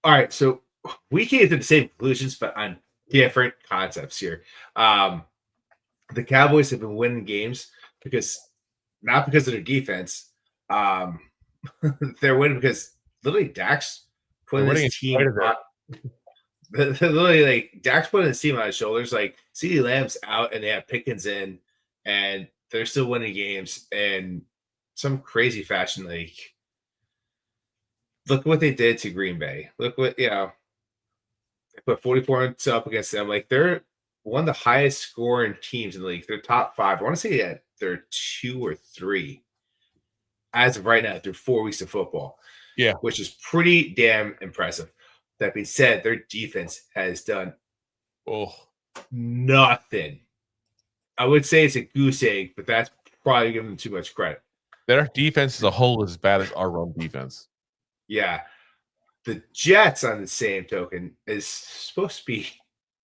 All right, so we came to the same conclusions, but on different concepts here. The Cowboys have been winning games not because of their defense. They're winning because literally Dak's putting his team on. Literally, like, Dak's putting his team on his shoulders. Like, CeeDee Lamb's out and they have Pickens in, and they're still winning games in some crazy fashion. Like, look what they did to Green Bay. Look what, they put 44 points up against them. Like, they're one of the highest scoring teams in the league. They're top 5. I want to say that they're 2 or 3 as of right now through 4 weeks of football. Yeah. Which is pretty damn impressive. That being said, their defense has done nothing. I would say it's a goose egg, but that's probably giving them too much credit. Their defense as a whole is as bad as our run defense. Yeah. The Jets, on the same token, is supposed to be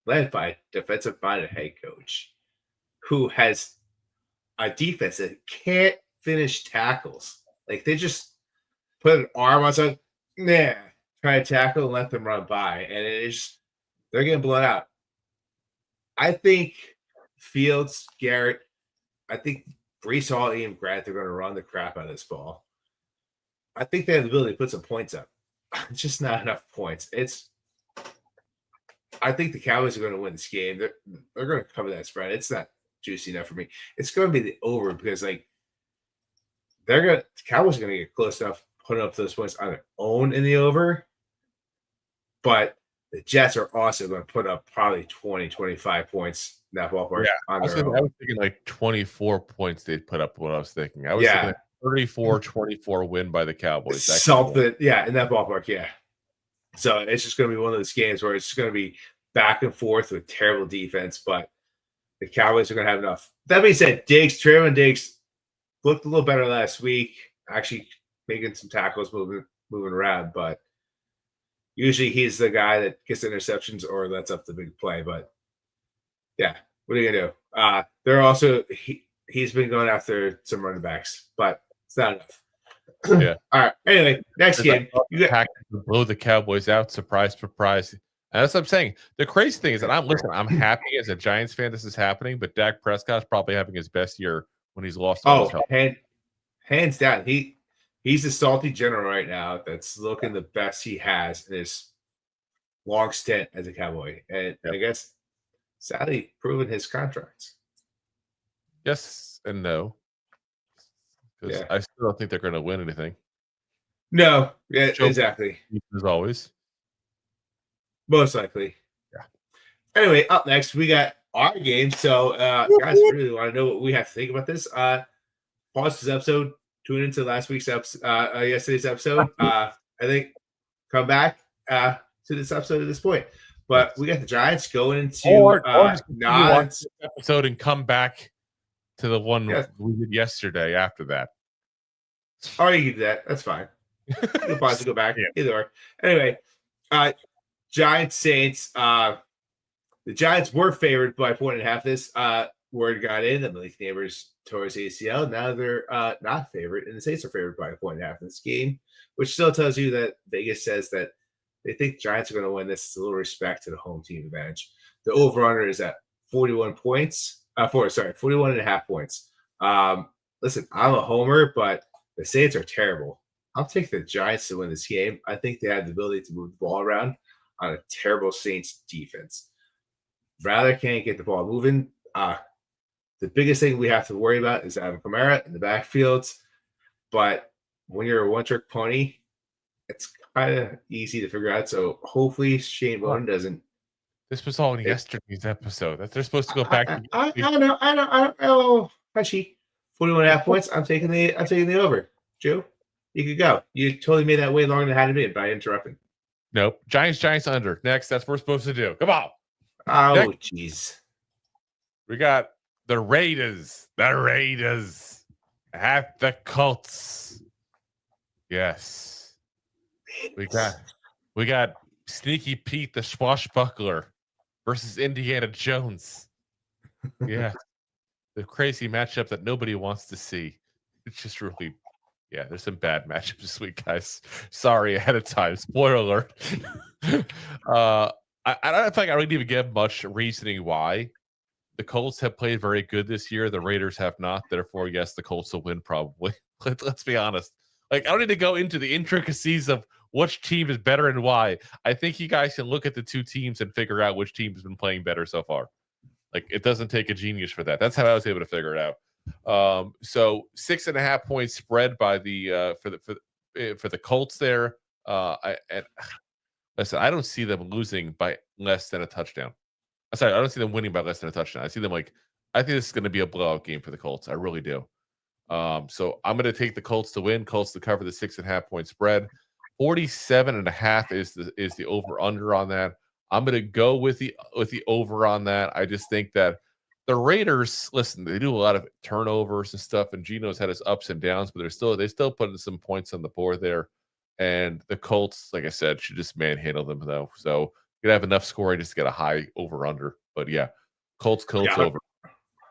led by a defensive-minded head coach who has a defense that can't finish tackles. Like, they just put an arm on something, try to tackle and let them run by. And they're getting blown out. I think Fields, Garrett. I think Brees Hall, Ian Grant, they're going to run the crap out of this ball. I think they have the ability to put some points up. It's just not enough points. I think the Cowboys are going to win this game. They're going to cover that spread. It's not juicy enough for me. It's going to be the over because the Cowboys are going to get close enough putting up those points on their own in the over. But the Jets are also going to put up probably 20, 25 points in that ballpark. Yeah, on I was their own. thinking like 24 points they'd put up. What I was thinking, I was thinking 34-24 win by the Cowboys. Something, yeah, in that ballpark, yeah. So it's just going to be one of those games where it's just going to be back and forth with terrible defense, but the Cowboys are going to have enough. That being said, Trayvon Diggs looked a little better last week, actually making some tackles, moving around, but usually he's the guy that gets interceptions or lets up the big play. But yeah, what are you gonna do? They're also he's been going after some running backs, but it's not enough. Yeah. All right. Anyway, next game. You got blow the Cowboys out. Surprise, surprise. And that's what I'm saying. The crazy thing is that I'm happy as a Giants fan this is happening, but Dak Prescott's probably having his best year when he's lost all his help. Hands down. He's the salty general right now that's looking the best he has in his long stint as a Cowboy. And I guess sadly proven his contracts. Yes and no. Because I still don't think they're going to win anything. No, yeah, exactly. As always. Most likely. Yeah. Anyway, up next, we got our game. So, guys, really want to know what we have to think about this. Pause this episode, tune into yesterday's episode. I think come back to this episode at this point. But we got the Giants going into this episode and come back to the one we did yesterday after that. Or you can do that. That's fine. You can pause to go back. Either or. Anyway, Giants Saints. The Giants were favored by 1.5 this. Word got in that Malik Neighbors tore his ACL. Now they're not favored, and the Saints are favored by 1.5 in this game, which still tells you that Vegas says that they think the Giants are going to win this. It's a little respect to the home team advantage. The over-under is at 41 points. 41.5 points. Listen, I'm a homer, but the Saints are terrible. I'll take the Giants to win this game. I think they have the ability to move the ball around on a terrible Saints defense. Rather can't get the ball moving. The biggest thing we have to worry about is Alvin Kamara in the backfields. But when you're a one-trick pony, it's kind of easy to figure out. So hopefully Shane Bowen doesn't. This was all in yesterday's episode. That they're supposed to go back. I don't know. Oh, Pesci. 41.5 points. I'm taking the over. Joe, you could go. You totally made that way longer than it had to be by interrupting. Nope. Giants under. Next. That's what we're supposed to do. Come on. Oh, jeez. We got the Raiders. The Raiders at the Colts. Yes. We got Sneaky Pete the swashbuckler versus Indiana Jones. Yeah. The crazy matchup that nobody wants to see. It's just really, there's some bad matchups this week, guys. Sorry ahead of time. Spoiler alert. I don't think I really even give much reasoning why. The Colts have played very good this year. The Raiders have not. Therefore, yes, the Colts will win probably. Let's be honest. Like, I don't need to go into the intricacies of which team is better and why. I think you guys can look at the two teams and figure out which team has been playing better so far. Like, it doesn't take a genius for that. That's how I was able to figure it out. So 6.5 points spread by the for the Colts there. Listen, I don't see them losing by less than a touchdown. I don't see them winning by less than a touchdown. I see them I think this is going to be a blowout game for the Colts. I really do. So I'm going to take the Colts to win. Colts to cover the 6.5 point spread. 47.5 is the over under on that. I'm going to go with the over on that. I just think that the Raiders, listen, they do a lot of turnovers and stuff, and Geno's had his ups and downs, but they still putting some points on the board there. And the Colts, like I said, should just manhandle them though. So you're gonna have enough scoring just to get a high over under. But yeah, Colts over.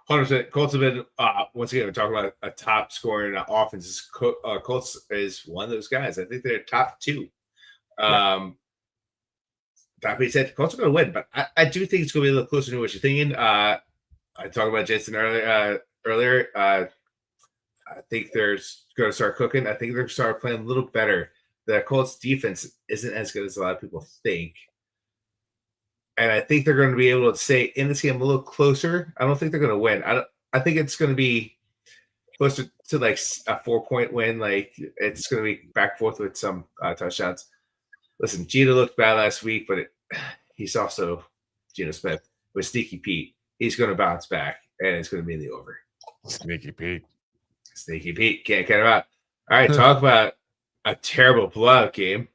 100%. Colts have been once again, we're talking about a top scoring offense. Colts is one of those guys. I think they're top two. That being said, the Colts are going to win, but I do think it's going to be a little closer to what you're thinking. I talked about Jaxson earlier. I think they're going to start cooking. I think they're going to start playing a little better. The Colts defense isn't as good as a lot of people think. And I think they're going to be able to stay in this game a little closer. I don't think they're going to win. I think it's going to be closer to like a 4-point win. Like it's going to be back and forth with some touchdowns. Listen, Gino looked bad last week, but he's also Geno Smith with Sneaky Pete. He's going to bounce back, and it's going to be in the over. Sneaky Pete. Sneaky Pete. Can't get him out. All right, talk about a terrible blowout game.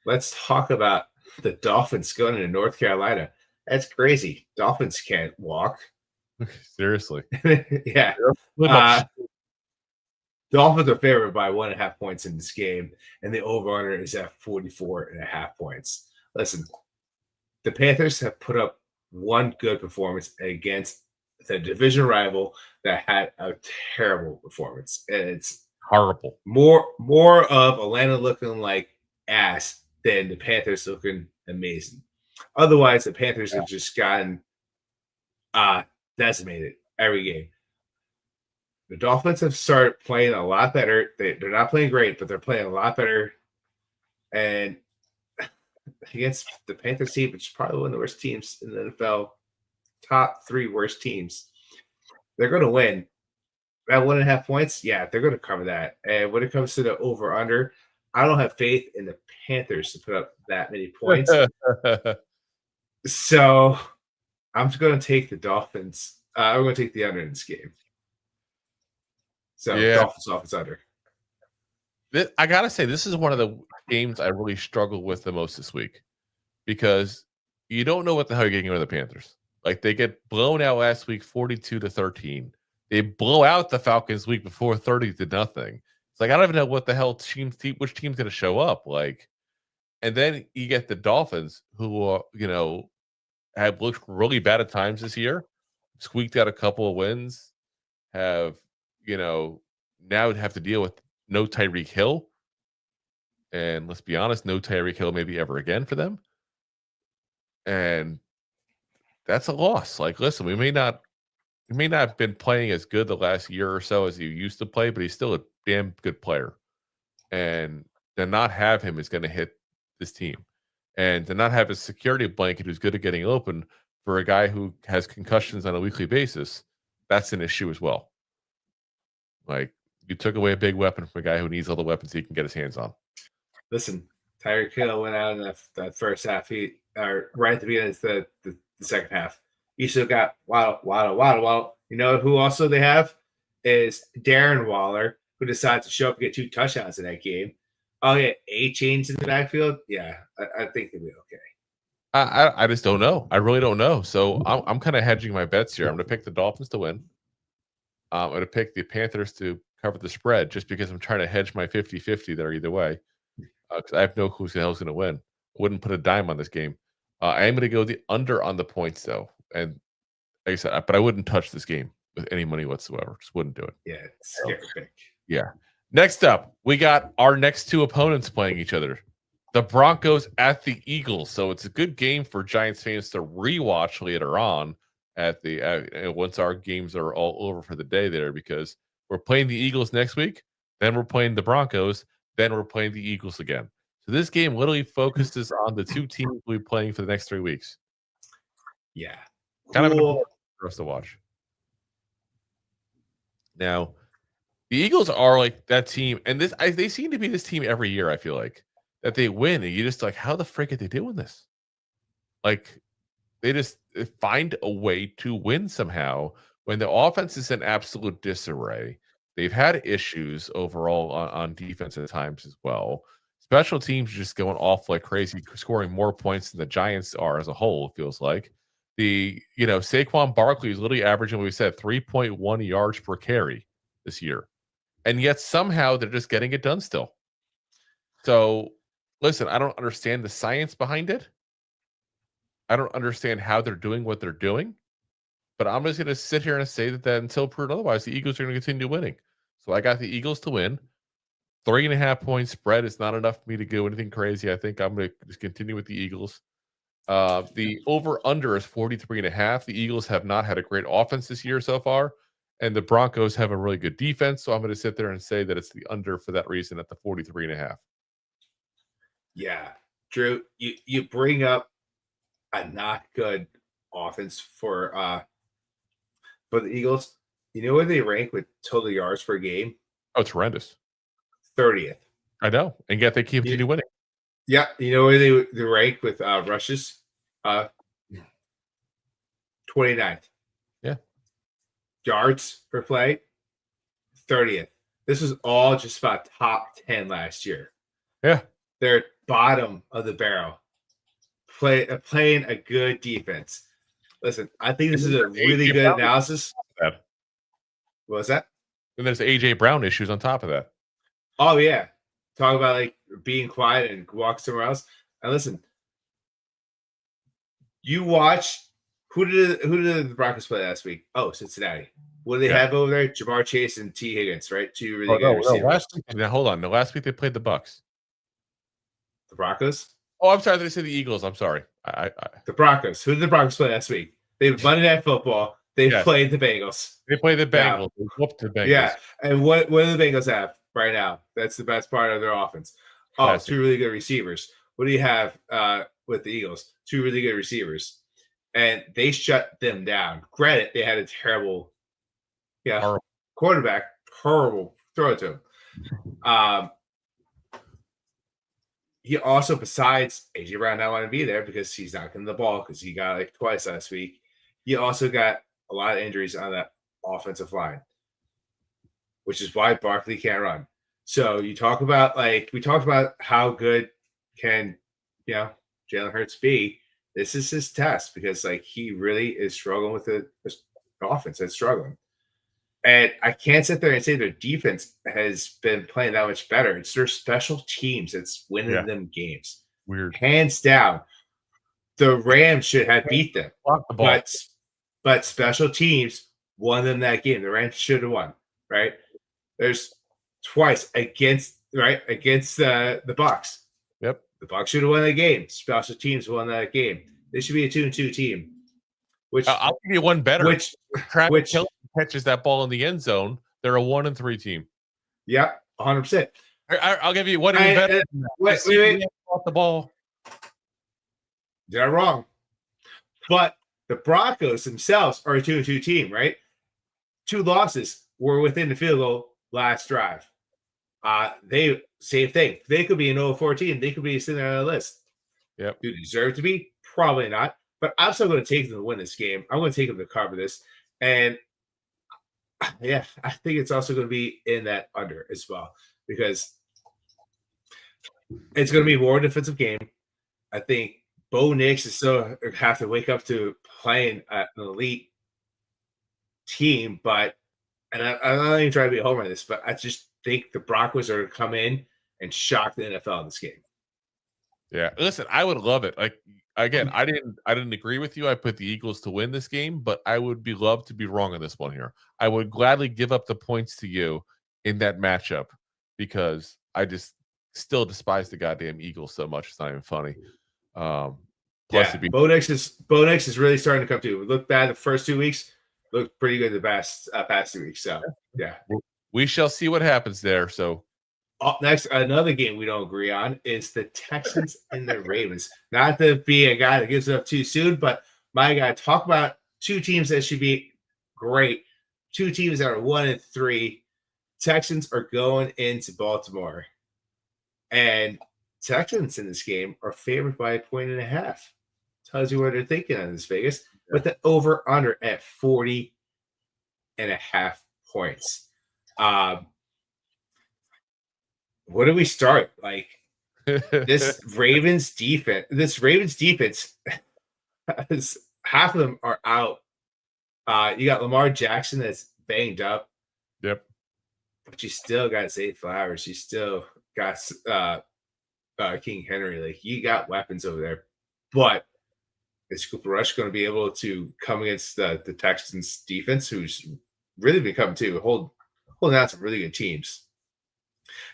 Let's talk about the Dolphins going into North Carolina. That's crazy. Dolphins can't walk. Seriously. Yeah. Dolphins are favored by 1.5 points in this game, and the over-under is at 44.5 points. Listen, the Panthers have put up one good performance against the division rival that had a terrible performance, and it's horrible. More of Atlanta looking like ass than the Panthers looking amazing. Otherwise, the Panthers have just gotten decimated every game. The Dolphins have started playing a lot better. They're not playing great, but they're playing a lot better. And against the Panthers team, which is probably one of the worst teams in the NFL, top 3 worst teams, they're going to win. At 1.5 points, yeah, they're going to cover that. And when it comes to the over-under, I don't have faith in the Panthers to put up that many points. So I'm going to take the Dolphins. I'm going to take the under in this game. So Dolphins off its under. I got to say, this is one of the games I really struggled with the most this week because you don't know what the hell you're getting with the Panthers. Like they get blown out last week 42-13. They blow out the Falcons week before 30-0. It's like I don't even know what the hell which team's going to show up. Like, and then you get the Dolphins, who have looked really bad at times this year, squeaked out a couple of wins, have now have to deal with no Tyreek Hill, and let's be honest, no Tyreek Hill maybe ever again for them, and that's a loss. Like, listen, we may not have been playing as good the last year or so as he used to play, but he's still a damn good player. And to not have him is going to hit this team. And to not have a security blanket who's good at getting open for a guy who has concussions on a weekly basis, that's an issue as well. Like, you took away a big weapon from a guy who needs all the weapons he can get his hands on. Listen, Tyreek Hill went out in that first half. Right at the beginning of the second half. You still got Waddle. You know who also they have is Darren Waller, who decides to show up and get 2 touchdowns in that game. Oh, yeah, 8 chains in the backfield. Yeah, I think they'll be okay. I just don't know. I really don't know. So I'm kind of hedging my bets here. I'm going to pick the Dolphins to win. I'm going to pick the Panthers to cover the spread just because I'm trying to hedge my 50-50 there either way. Because I have no clue who the hell's going to win. I wouldn't put a dime on this game. I am going to go the under on the points, though. And like I said, but I wouldn't touch this game with any money whatsoever. Just wouldn't do it. Yeah, it's scary pick. Yeah. Next up, we got our next 2 opponents playing each other. The Broncos at the Eagles. So it's a good game for Giants fans to rewatch later on at the once our games are all over for the day there, because we're playing the Eagles next week, then we're playing the Broncos, then we're playing the Eagles again. So this game literally focuses on the 2 teams we'll be playing for the next 3 weeks. Yeah. Kind of important for us to watch. Now, the Eagles are like that team, and they seem to be this team every year, I feel like, that they win, and you just like, how the frick are they doing this? Like, they just find a way to win somehow when the offense is in absolute disarray. They've had issues overall on defense at times as well. Special teams are just going off like crazy, scoring more points than the Giants are as a whole, it feels like. Saquon Barkley is literally averaging, what we said, 3.1 yards per carry this year. And yet somehow they're just getting it done still. So, listen, I don't understand the science behind it. I don't understand how they're doing what they're doing. But I'm just going to sit here and say that until proven otherwise, the Eagles are going to continue winning. So I got the Eagles to win. 3.5 point spread is not enough for me to go anything crazy. I think I'm going to just continue with the Eagles. The over-under is 43.5. The Eagles have not had a great offense this year so far, and the Broncos have a really good defense. So I'm going to sit there and say that it's the under for that reason at the 43.5. Yeah, Drew, you bring up a not good offense for the Eagles. You know where they rank with total yards per game? Oh, it's horrendous. 30th. I know, and yet they continue winning. Yeah, you know where they rank with rushes? 29th. Yeah. Yards per play, 30th. This was all just about top 10 last year. Yeah. They're bottom of the barrel. Playing a good defense. Listen, I think this is a really good analysis. What was that? And there's AJ Brown issues on top of that. Oh yeah. Talk about like being quiet and walk somewhere else. And listen, you watch who did the Broncos play last week? Oh, Cincinnati. What do they have over there? Jamar Chase and T. Higgins, right? Two really good receivers. Last week, now hold on. The last week they played the Bucks. The Broncos? Oh, I'm sorry. They said the Eagles. I'm sorry. The Broncos. Who did the Broncos play last week? They Monday Night Football. They played the Bengals. They played the Bengals. They whooped the Bengals. Yeah. And what do the Bengals have right now? That's the best part of their offense. Oh, classic. Two really good receivers. What do you have with the Eagles? Two really good receivers. And they shut them down. Granted, they had a terrible quarterback. Horrible throw to him. He also, besides AJ Brown not wanting to be there because he's not getting the ball because he got like twice last week, he also got a lot of injuries on that offensive line, which is why Barkley can't run. So we talked about how good can Jalen Hurts be. This is his test because he really is struggling with the offense. It's struggling. And I can't sit there and say their defense has been playing that much better. It's their special teams that's winning them games. Weird. Hands down. The Rams should have beat them. But special teams won them that game. The Rams should have won, right? There's twice against the Bucks. Yep. The Bucks should have won that game. Special teams won that game. They should be a 2-2 team. Which I'll give you one better. Which Kelce catches that ball in the end zone, they're a 1-3 team. Yep, 100%. I'll give you one even better. Wait. Off the ball. They're wrong. But the Broncos themselves are a 2-2 team, right? 2 losses were within the field goal last drive. They same thing. They could be an 0-4 team. They could be sitting there on the list. Yep. Do they deserve to be? Probably not. But I'm still going to take them to win this game. I'm going to take them to cover this. And yeah, I think it's also going to be in that under as well because it's going to be more defensive game. I think Bo Nix is still have to wake up to playing an elite team, I'm not even trying to be a homer on this, but I just think the Broncos are going to come in and shock the NFL in this game. Yeah, listen, I would love it. Again, I didn't agree with you. I put the Eagles to win this game, but I would love to be wrong on this one here. I would gladly give up the points to you in that matchup because I just still despise the goddamn Eagles so much. It's not even funny. Plus, Bo Nix is really starting to come to. Looked bad the first 2 weeks. Looked pretty good the past 2 weeks. So yeah, we shall see what happens there. So. Next, another game we don't agree on is the Texans and the Ravens. Not to be a guy that gives it up too soon, but my guy, talk about 2 teams that should be great. 2 teams that are 1-3. Texans are going into Baltimore. And Texans in this game are favored by 1.5. Tells you what they're thinking on this Vegas. But the over-under at 40.5 points. Where do we start? This Ravens defense, half of them are out. You got Lamar Jackson that's banged up. Yep. But you still got Zay Flowers. You still got King Henry. You got weapons over there. But is Cooper Rush going to be able to come against the Texans defense, who's really become holding out some really good teams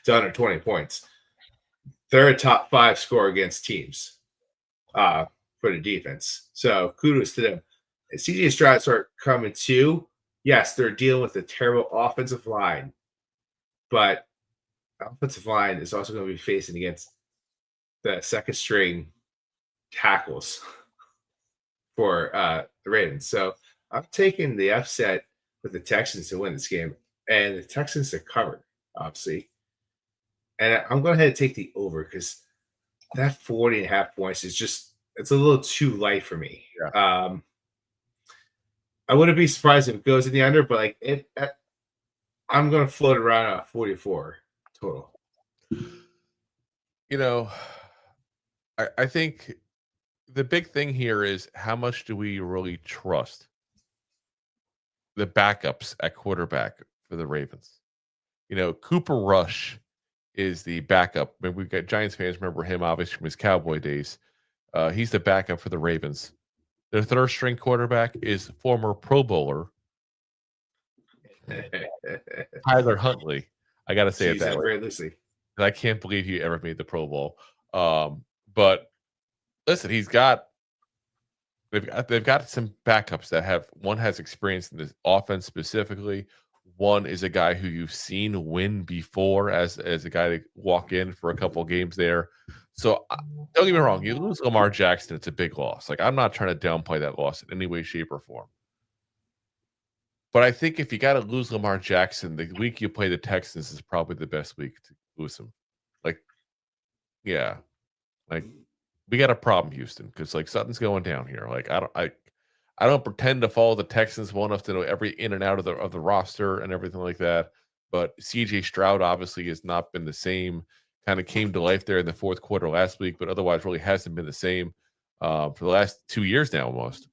to under 20 points? They're a top 5 score against teams. for the defense. So kudos to them. And CJ Stroud start coming too. Yes, they're dealing with a terrible offensive line, but offensive line is also going to be facing against the second string tackles for the Ravens. So I'm taking the upset with the Texans to win this game, and the Texans to cover, obviously. And I'm going to head to take the over because that 40.5 points is just, it's a little too light for me. Yeah. I wouldn't be surprised if it goes in the under, but like I'm going to float around 44 total. You know, I think the big thing here is how much do we really trust the backups at quarterback for the Ravens? You know, Cooper Rush is the backup. I mean, we've got Giants fans remember him obviously from his Cowboy days. He's the backup for the Ravens. Their third string quarterback is former Pro Bowler Tyler Huntley. I got to say it that way. Very loosely. I can't believe he ever made the Pro Bowl. But listen, they've got some backups that have, one has experience in this offense specifically. One is a guy who you've seen win before as a guy to walk in for a couple games there. So don't get me wrong, you lose Lamar Jackson, it's a big loss. Like, I'm not trying to downplay that loss in any way, shape, or form. But I think if you got to lose Lamar Jackson, the week you play the Texans is probably the best week to lose him. Like, yeah, like we got a problem, Houston, because like something's going down here. Like I don't pretend to follow the Texans well enough to know every in and out of the roster and everything like that. But CJ Stroud obviously has not been the same. Kind of came to life there in the fourth quarter last week, but otherwise really hasn't been the same for the last 2 years now almost.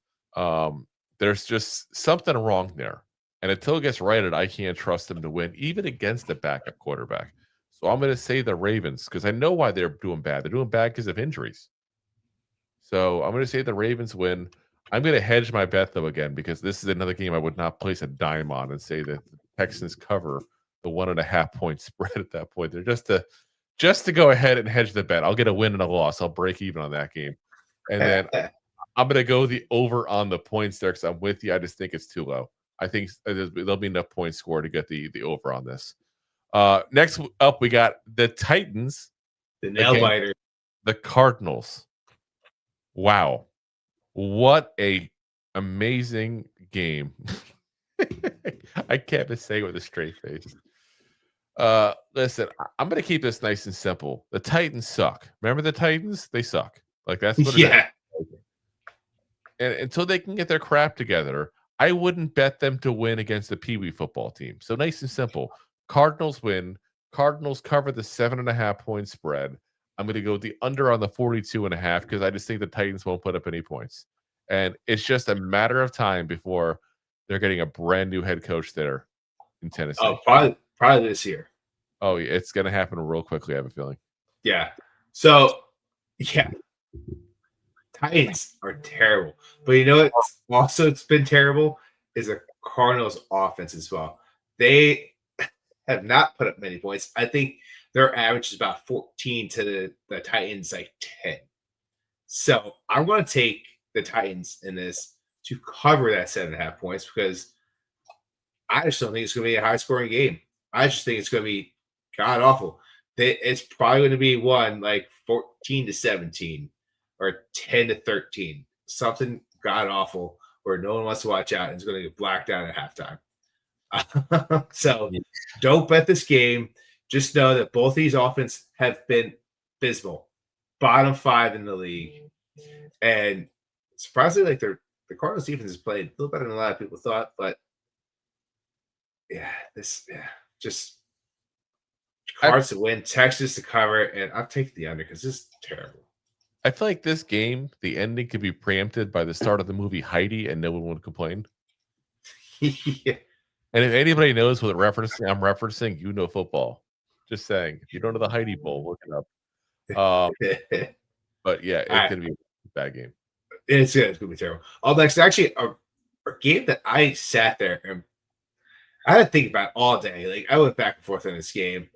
There's just something wrong there. And until it gets righted, I can't trust them to win, even against the backup quarterback. So I'm going to say the Ravens because I know why they're doing bad. They're doing bad because of injuries. So I'm going to say the Ravens win. I'm going to hedge my bet, though, again, because this is another game I would not place a dime on and say that the Texans cover the 1.5 point spread at that point. They're just to go ahead and hedge the bet. I'll get a win and a loss. I'll break even on that game. And then I'm going to go the over on the points there because I'm with you. I just think it's too low. I think there'll be enough points scored to get the over on this. Next up, we got the Titans. The nail biter. The Cardinals. Wow. What a amazing game. I can't just say it with a straight face. Listen, I'm going to keep this nice and simple. The Titans suck. Remember the Titans? They suck. Like, that's what it is. And until they can get their crap together, I wouldn't bet them to win against the Pee Wee football team. So nice and simple. Cardinals win. Cardinals cover the 7.5 point spread. I'm going to go the under on the 42.5 because I just think the Titans won't put up any points. And it's just a matter of time before they're getting a brand new head coach there in Tennessee. Oh, probably this year. Oh, yeah, it's going to happen real quickly, I have a feeling. Yeah. So, yeah. Titans are terrible. But you know what? Also, it's been terrible is a Cardinals offense as well. They have not put up many points. I think their average is about 14 to the Titans, like 10. So I'm going to take the Titans in this to cover that 7.5 points because I just don't think it's going to be a high-scoring game. I just think it's going to be god awful. It's probably going to be one like 14-17 or 10-13, something god awful where no one wants to watch out and it's going to get blacked out at halftime. So don't bet this game. Just know that both these offenses have been abysmal, bottom 5 in the league, and surprisingly, like the Cardinals defense has played a little better than a lot of people thought. But just Cards to win, Texas to cover, and I'm taking the under because this is terrible. I feel like this game, the ending could be preempted by the start of the movie Heidi, and no one would complain. Yeah. And if anybody knows what I'm referencing, you know football. Just saying. If you don't know the Heidi Bowl, look it up. But yeah, it's going to be a bad game. It's going to be terrible. Next, actually, a game that I sat there and I had to think about all day. Like, I went back and forth on this game.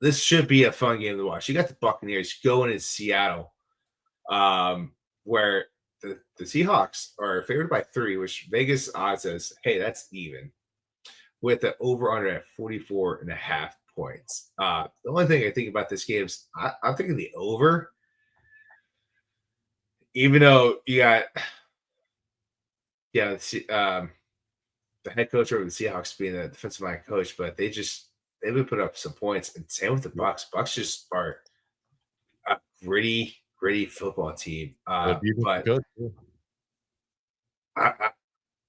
This should be a fun game to watch. You got the Buccaneers going in Seattle where the Seahawks are favored by 3, which Vegas odds says, hey, that's even, with the over-under at 44.5 points. The only thing I think about this game is I'm thinking the over, even though you got the head coach over the Seahawks being the defensive line coach, but they've been putting up some points. And same with the Bucks. Bucks just are a gritty football team. But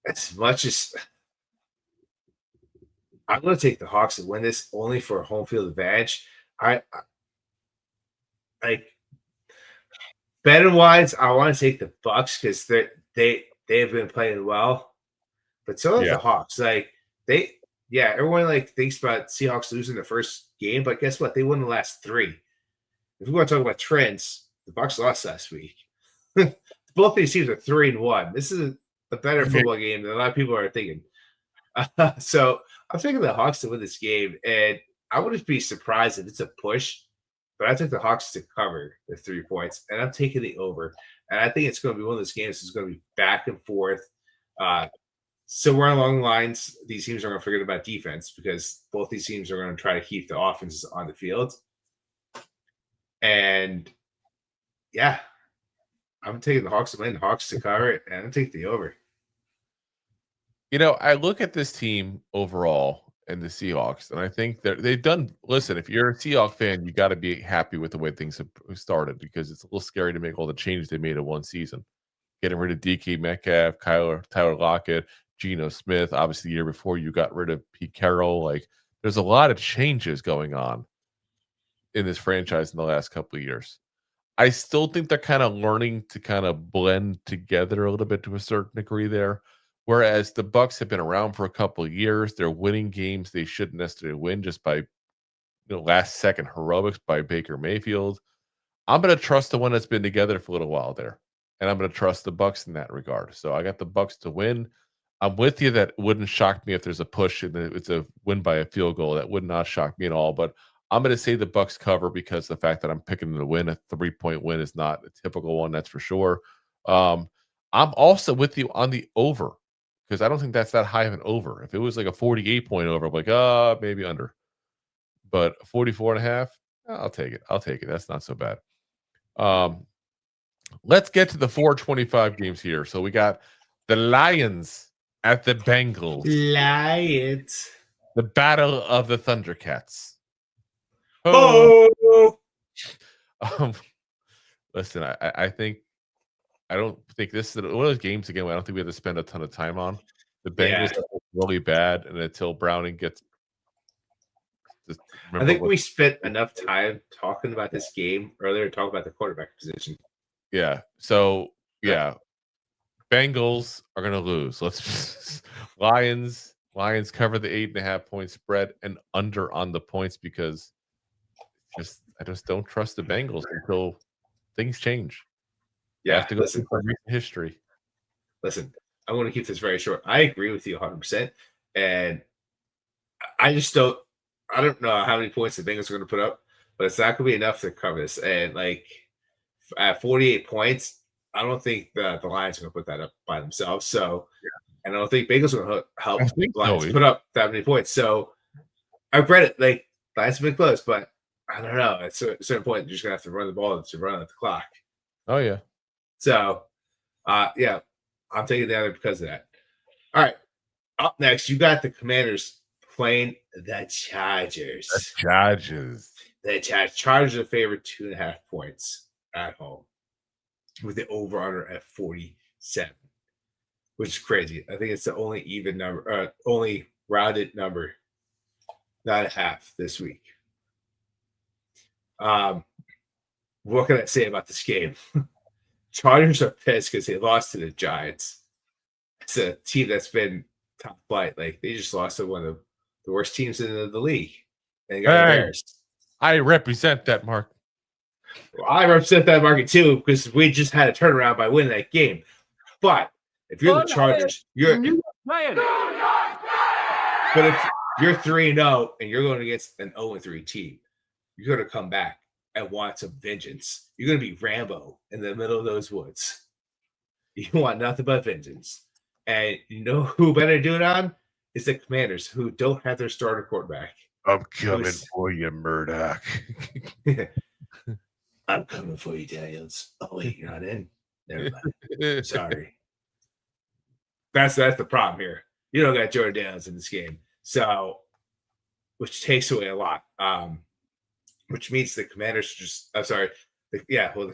as much as I'm going to take the Hawks and win this only for a home field advantage, I betting wise, I want to take the Bucks because they've been playing well, but so have the Hawks. Everyone thinks about Seahawks losing the first game, but guess what? They won the last 3. If we want to talk about trends, the Bucks lost last week. Both these teams are 3-1. This is a better football game than a lot of people are thinking. So I'm taking the Hawks to win this game, and I wouldn't be surprised if it's a push. But I took the Hawks to cover the 3 points, and I'm taking the over. And I think it's going to be one of those games that's going to be back and forth. Somewhere along the lines, these teams are going to forget about defense because both these teams are going to try to keep the offenses on the field. And, yeah, I'm taking the Hawks to win, the Hawks to cover it, and I'm taking the over. I look at this team overall and the Seahawks, and I think they've done. Listen, if you're a Seahawks fan, you got to be happy with the way things have started because it's a little scary to make all the changes they made in one season. Getting rid of DK Metcalf, Tyler Lockett, Geno Smith. Obviously, the year before you got rid of Pete Carroll. There's a lot of changes going on in this franchise in the last couple of years. I still think they're kind of learning to kind of blend together a little bit to a certain degree there. Whereas the Bucks have been around for a couple of years, they're winning games they shouldn't necessarily win just by last-second heroics by Baker Mayfield. I'm going to trust the one that's been together for a little while there, and I'm going to trust the Bucks in that regard. So I got the Bucks to win. I'm with you that it wouldn't shock me if there's a push and it's a win by a field goal. That would not shock me at all. But I'm going to say the Bucks cover because the fact that I'm picking them to win, a 3-point win, is not a typical one. That's for sure. I'm also with you on the over. Because I don't think that's that high of an over. If it was like a 48-point over, I'm like, maybe under. But 44.5, I'll take it. That's not so bad. Let's get to the 425 games here. So we got the Lions at the Bengals. Lions. The battle of the Thundercats. Listen, I don't think this is one of those games again. I don't think we have to spend a ton of time on. The Bengals are really bad, and until Browning gets, I think we spent enough time talking about this game earlier to talk about the quarterback position. Yeah. So Bengals are going to lose. Lions cover the 8.5 point spread and under on the points because I just don't trust the Bengals until things change. Yeah, have to go through recent history. Listen, I want to keep this very short. I agree with you 100%, and I don't know how many points the Bengals are going to put up, but it's not going to be enough to cover this. And at 48 points, I don't think the Lions are going to put that up by themselves. So, and I don't think Bengals are going to help the Lions put up that many points. So, I've read it. Lions have been close, but I don't know. At a certain point, you're just going to have to run the ball to run at the clock. Oh yeah. So, I'm taking the other because of that. All right. Up next, you got the Commanders playing the Chargers. The Chargers are favored 2.5 points at home with the over-under at 47, which is crazy. I think it's the only even number, only rounded number, not a half this week. What can I say about this game? Chargers are pissed because they lost to the Giants. It's a team that's been top flight. They just lost to one of the worst teams in the league. And they got embarrassed. I represent that market. Well, I represent that market too because we just had a turnaround by winning that game. But if you're the Chargers, you're playing. But if you're 3-0 and you're going against an 0-3 team, you're going to come back and want some vengeance. You're going to be Rambo in the middle of those woods. you want nothing but vengeance. And you know who better do it on? Is the Commanders, who don't have their starter quarterback. I'm coming for you, Murdoch. I'm coming for you, Daniels. Oh, wait, you're not in. Never mind. Sorry. That's the problem here. You don't got Jordan Daniels in this game. So, which takes away a lot. Which means the Commanders just, I'm sorry. The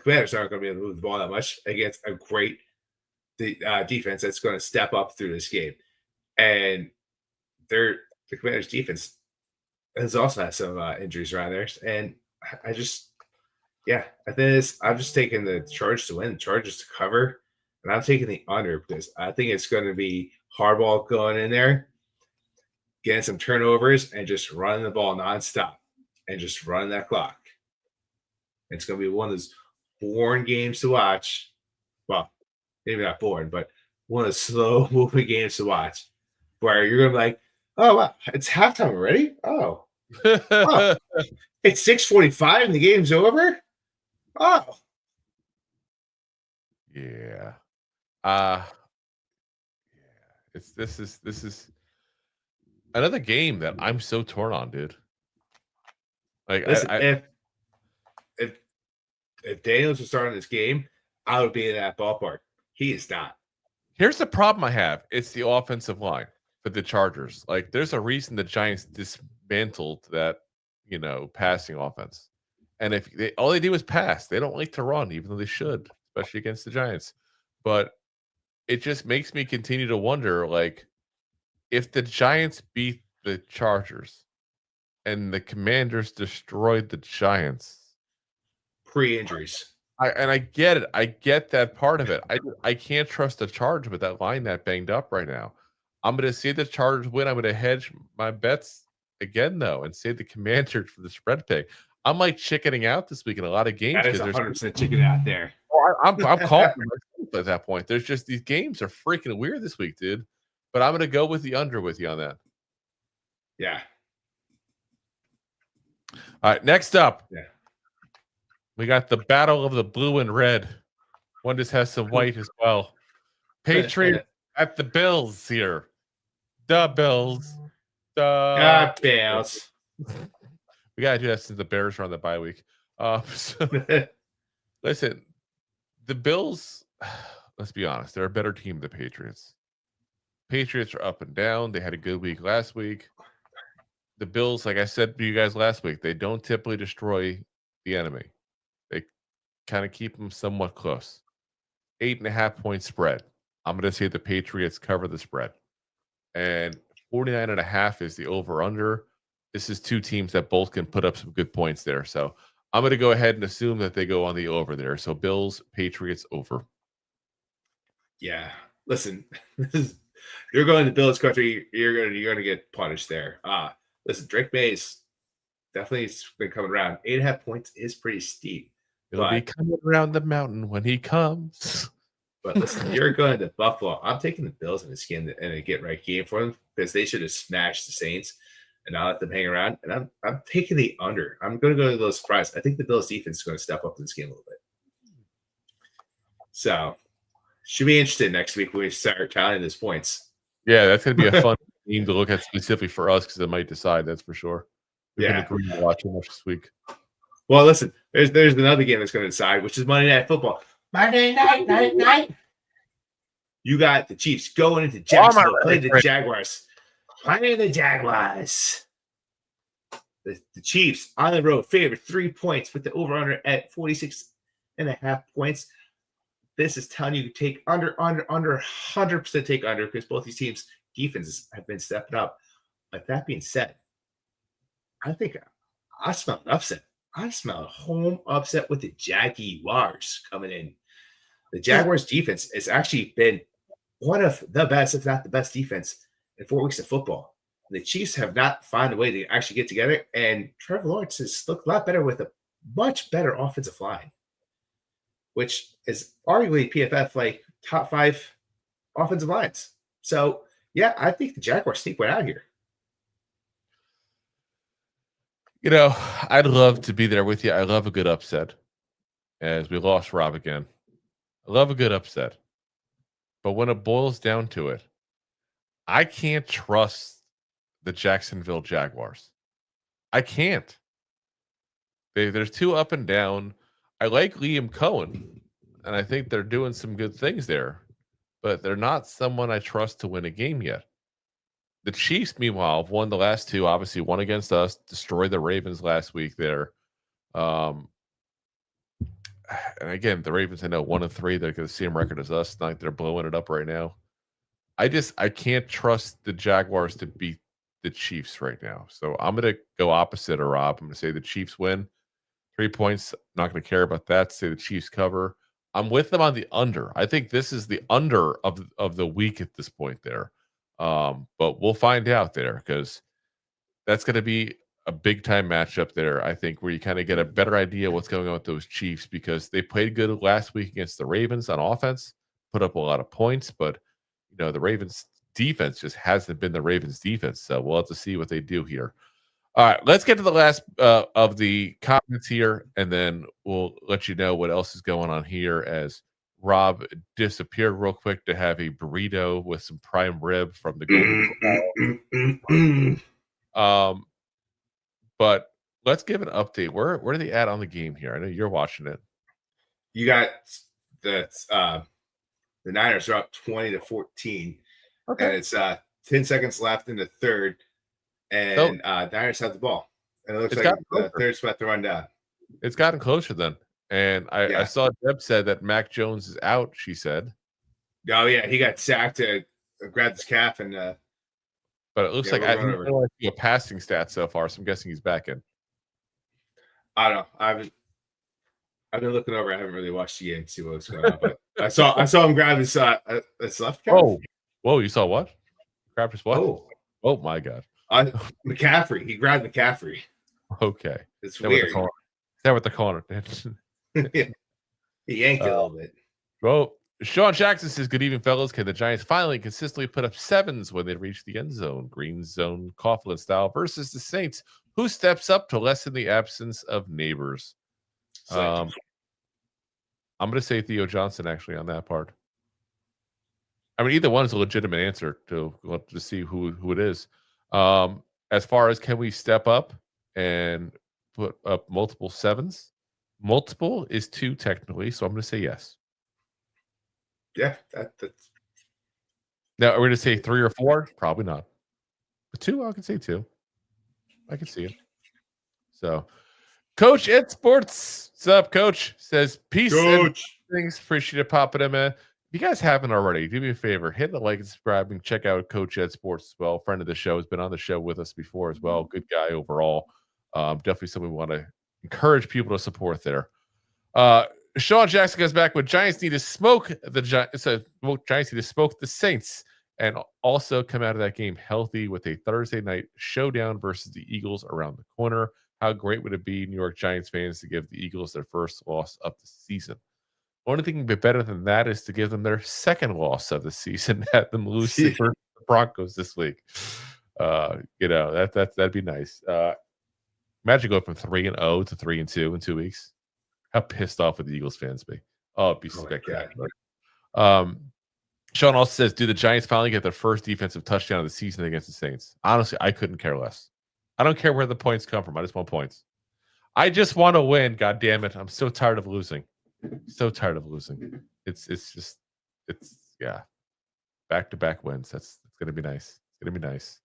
Commanders aren't going to be able to move the ball that much against a great defense that's going to step up through this game. And the Commanders defense has also had some injuries around there. And I just, I think I'm just taking the Chargers to win, the Chargers to cover. And I'm taking the under because I think it's going to be Harbaugh going in there, getting some turnovers and just running the ball nonstop and just running that clock. It's going to be one of those boring games to watch. Well, maybe not boring, but one of the slow moving games to watch where you're going to be like, oh, wow, it's halftime already? Oh, it's 6:45 and the game's over? Oh. Yeah. This is another game that I'm so torn on, dude. Like, listen, if Daniels was starting this game, I would be in that ballpark. He is not. Here's the problem I have. It's the offensive line for the Chargers. Like, there's a reason the Giants dismantled that, passing offense. And if all they do is pass, they don't like to run, even though they should, especially against the Giants. But it just makes me continue to wonder, like, if the Giants beat the Chargers and the Commanders destroyed the Giants. Pre-injuries. I get it. I get that part of it. I can't trust the Chargers with that line that banged up right now. I'm going to see the Chargers win. I'm going to hedge my bets again, though, and say the Commanders for the spread pick. I'm like chickening out this week in a lot of games. That is 100% chicken out there. I'm calling at that point. There's just these games are freaking weird this week, dude. But I'm going to go with the under with you on that. Yeah. All right, next up. Yeah. We got the battle of the blue and red. One just has some white as well. Patriots at the Bills here. The Bills. The Bills. We got to do that since the Bears are on the bye week. Listen, the Bills, let's be honest, they're a better team than the Patriots. Patriots are up and down. They had a good week last week. The Bills, like I said to you guys last week, they don't typically destroy the enemy. They kind of keep them somewhat close. 8.5 point spread. I'm going to say the Patriots cover the spread. And 49.5 is the over-under. This is two teams that both can put up some good points there. So I'm going to go ahead and assume that they go on the over there. So Bills, Patriots, over. Yeah. Listen, you're going to Bills country. You're going to get punished there. Listen, Drake Mays definitely has been coming around. 8.5 points is pretty steep. He'll be coming around the mountain when he comes. But listen, you're going to Buffalo. I'm taking the Bills in this game and a get right game for them because they should have smashed the Saints and not let them hang around. And I'm taking the under. I'm going to go to those surprise. I think the Bills defense is going to step up in this game a little bit. So should be interesting next week when we start tallying those points. Yeah, that's going to be a fun game to look at specifically for us because it might decide. That's for sure. We're Yeah, going to watch too much this week. Well, listen, there's another game that's going to decide, which is Monday Night Football. Monday night. You got the Chiefs going into Jacksonville, playing the Jaguars. Playing the Jaguars. The Chiefs on the road, favorite 3 points with the over-under at 46.5 points. This is telling you to take under, 100% take under because both these teams' defenses have been stepping up. But that being said, I think I smell an upset. I smell a home upset with the Jaguars coming in. The Jaguars defense has actually been one of the best, if not the best defense in 4 weeks of football. The Chiefs have not found a way to actually get together, and Trevor Lawrence has looked a lot better with a much better offensive line, which is arguably PFF like top 5 offensive lines. So, yeah, I think the Jaguars sneak one out here. I'd love to be there with you. I love a good upset. As we lost Rob again. I love a good upset. But when it boils down to it, I can't trust the Jacksonville Jaguars. I can't. There's too up and down. I like Liam Cohen, and I think they're doing some good things there, but they're not someone I trust to win a game yet. The Chiefs, meanwhile, have won the last two. Obviously, one against us, destroyed the Ravens last week there. And again, the Ravens, I know 1-3. They're going the same record as us. Not like they're blowing it up right now. I can't trust the Jaguars to beat the Chiefs right now. So I'm going to go opposite of Rob. I'm going to say the Chiefs win. 3 points. Not going to care about that. Say the Chiefs cover. I'm with them on the under. I think this is the under of the week at this point there. But we'll find out there because that's going to be a big time matchup there. I think where you kind of get a better idea what's going on with those Chiefs because they played good last week against the Ravens on offense, put up a lot of points, but the Ravens defense just hasn't been the Ravens defense. So we'll have to see what they do here. All right, let's get to the last of the comments here, and then we'll let you know what else is going on here as Rob disappeared real quick to have a burrito with some prime rib from the Golden. But let's give an update. Where are they at on the game here? I know you're watching it. You got the Niners are up 20-14, and it's 10 seconds left in the third, and Niners have the ball, and it looks like the third's about to run down. It's gotten closer then, and I saw Deb said that Mac Jones is out. She said, "Oh yeah, he got sacked to grab his calf and." But it looks like I don't know a passing stat so far, so I'm guessing he's back in. I don't know. I've been looking over. I haven't really watched the game to see what's going on, but I saw him grab his left calf. Whoa! You saw what? Grabbed his what? Oh my God! McCaffrey. He grabbed McCaffrey. Okay, it's weird. Is that what they're calling it? He yanked it a little bit. Well, Sean Jackson says, "Good evening, fellas. Can the Giants finally consistently put up sevens when they reach the end zone? Green zone, Coughlin style versus the Saints. Who steps up to lessen the absence of neighbors?" I'm going to say Theo Johnson actually on that part. I mean, either one is a legitimate answer to see who it is. As far as can we step up and put up multiple sevens? Multiple is 2 technically, so I'm going to say yes. Yeah, that's. Now, are we going to say 3 or 4? Probably not. But 2, I can say 2. I can see it. So, Coach Ed Sports, what's up, Coach? Says, peace. Coach. Thanks. Appreciate it popping in, man. If you guys haven't already, do me a favor. Hit the like and subscribe and check out Coach Ed Sports as well. Friend of the show. Has been on the show with us before as well. Good guy overall. Definitely something we want to encourage people to support there. Sean Jackson goes back with Giants need to smoke the Giants need to smoke the Saints and also come out of that game healthy with a Thursday night showdown versus the Eagles around the corner. How great would it be, New York Giants fans, to give the Eagles their first loss of the season? Only thing be better than that is to give them their second loss of the season, have them lose to the Broncos this week. That'd be nice. Imagine going from 3-0 to 3-2 in 2 weeks. How pissed off would the Eagles fans be? Oh, it'd be spectacular. Sean also says, do the Giants finally get their first defensive touchdown of the season against the Saints? Honestly, I couldn't care less. I don't care where the points come from. I just want points. I just want to win. God damn it. I'm so tired of losing. So tired of losing. It's back-to-back wins. It's going to be nice. It's going to be nice.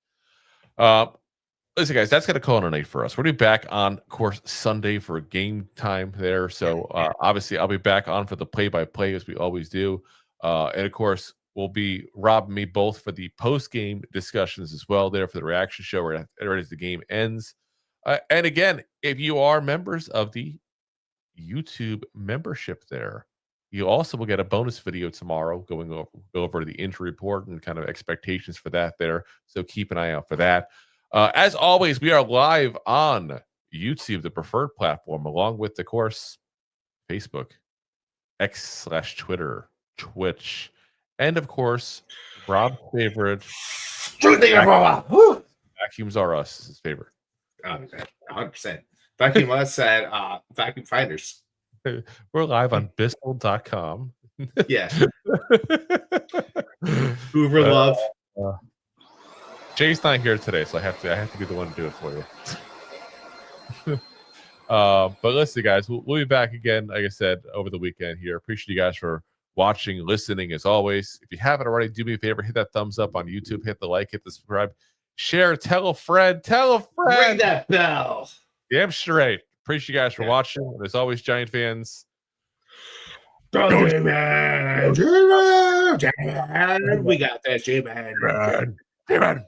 Listen, guys, that's going to call it a night for us. We'll be back on, of course, Sunday for game time there. So, obviously, I'll be back on for the play-by-play as we always do. And, of course, we'll be Rob and me both for the post-game discussions as well there for the reaction show right as the game ends. And, again, if you are members of the YouTube membership there, you also will get a bonus video tomorrow go over the injury report and kind of expectations for that there. So keep an eye out for that. As always, we are live on YouTube, the preferred platform, along with, of course, Facebook, X/Twitter, Twitch, and, of course, Rob's favorite. Vacuums are us, his favorite. 100%. Vacuum us at Vacuum Finders. We're live on Bissell.com. Yeah. Hoover love. Jay's not here today, so I have to be the one to do it for you. But listen, guys, we'll be back again, like I said, over the weekend here. Appreciate you guys for watching, listening, as always. If you haven't already, do me a favor, hit that thumbs up on YouTube, hit the like, hit the subscribe, share, tell a friend. Ring that bell. Damn straight. Appreciate you guys for watching. And as always, Giant fans, Go J-Man! J-Man! We got this, J-Man! J-Man!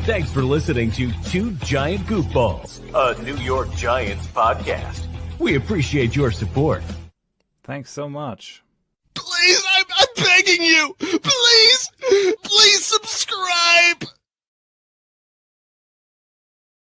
Thanks for listening to Two Giant Goofballs, a New York Giants podcast. We appreciate your support. Thanks so much. Please, I'm begging you. Please subscribe.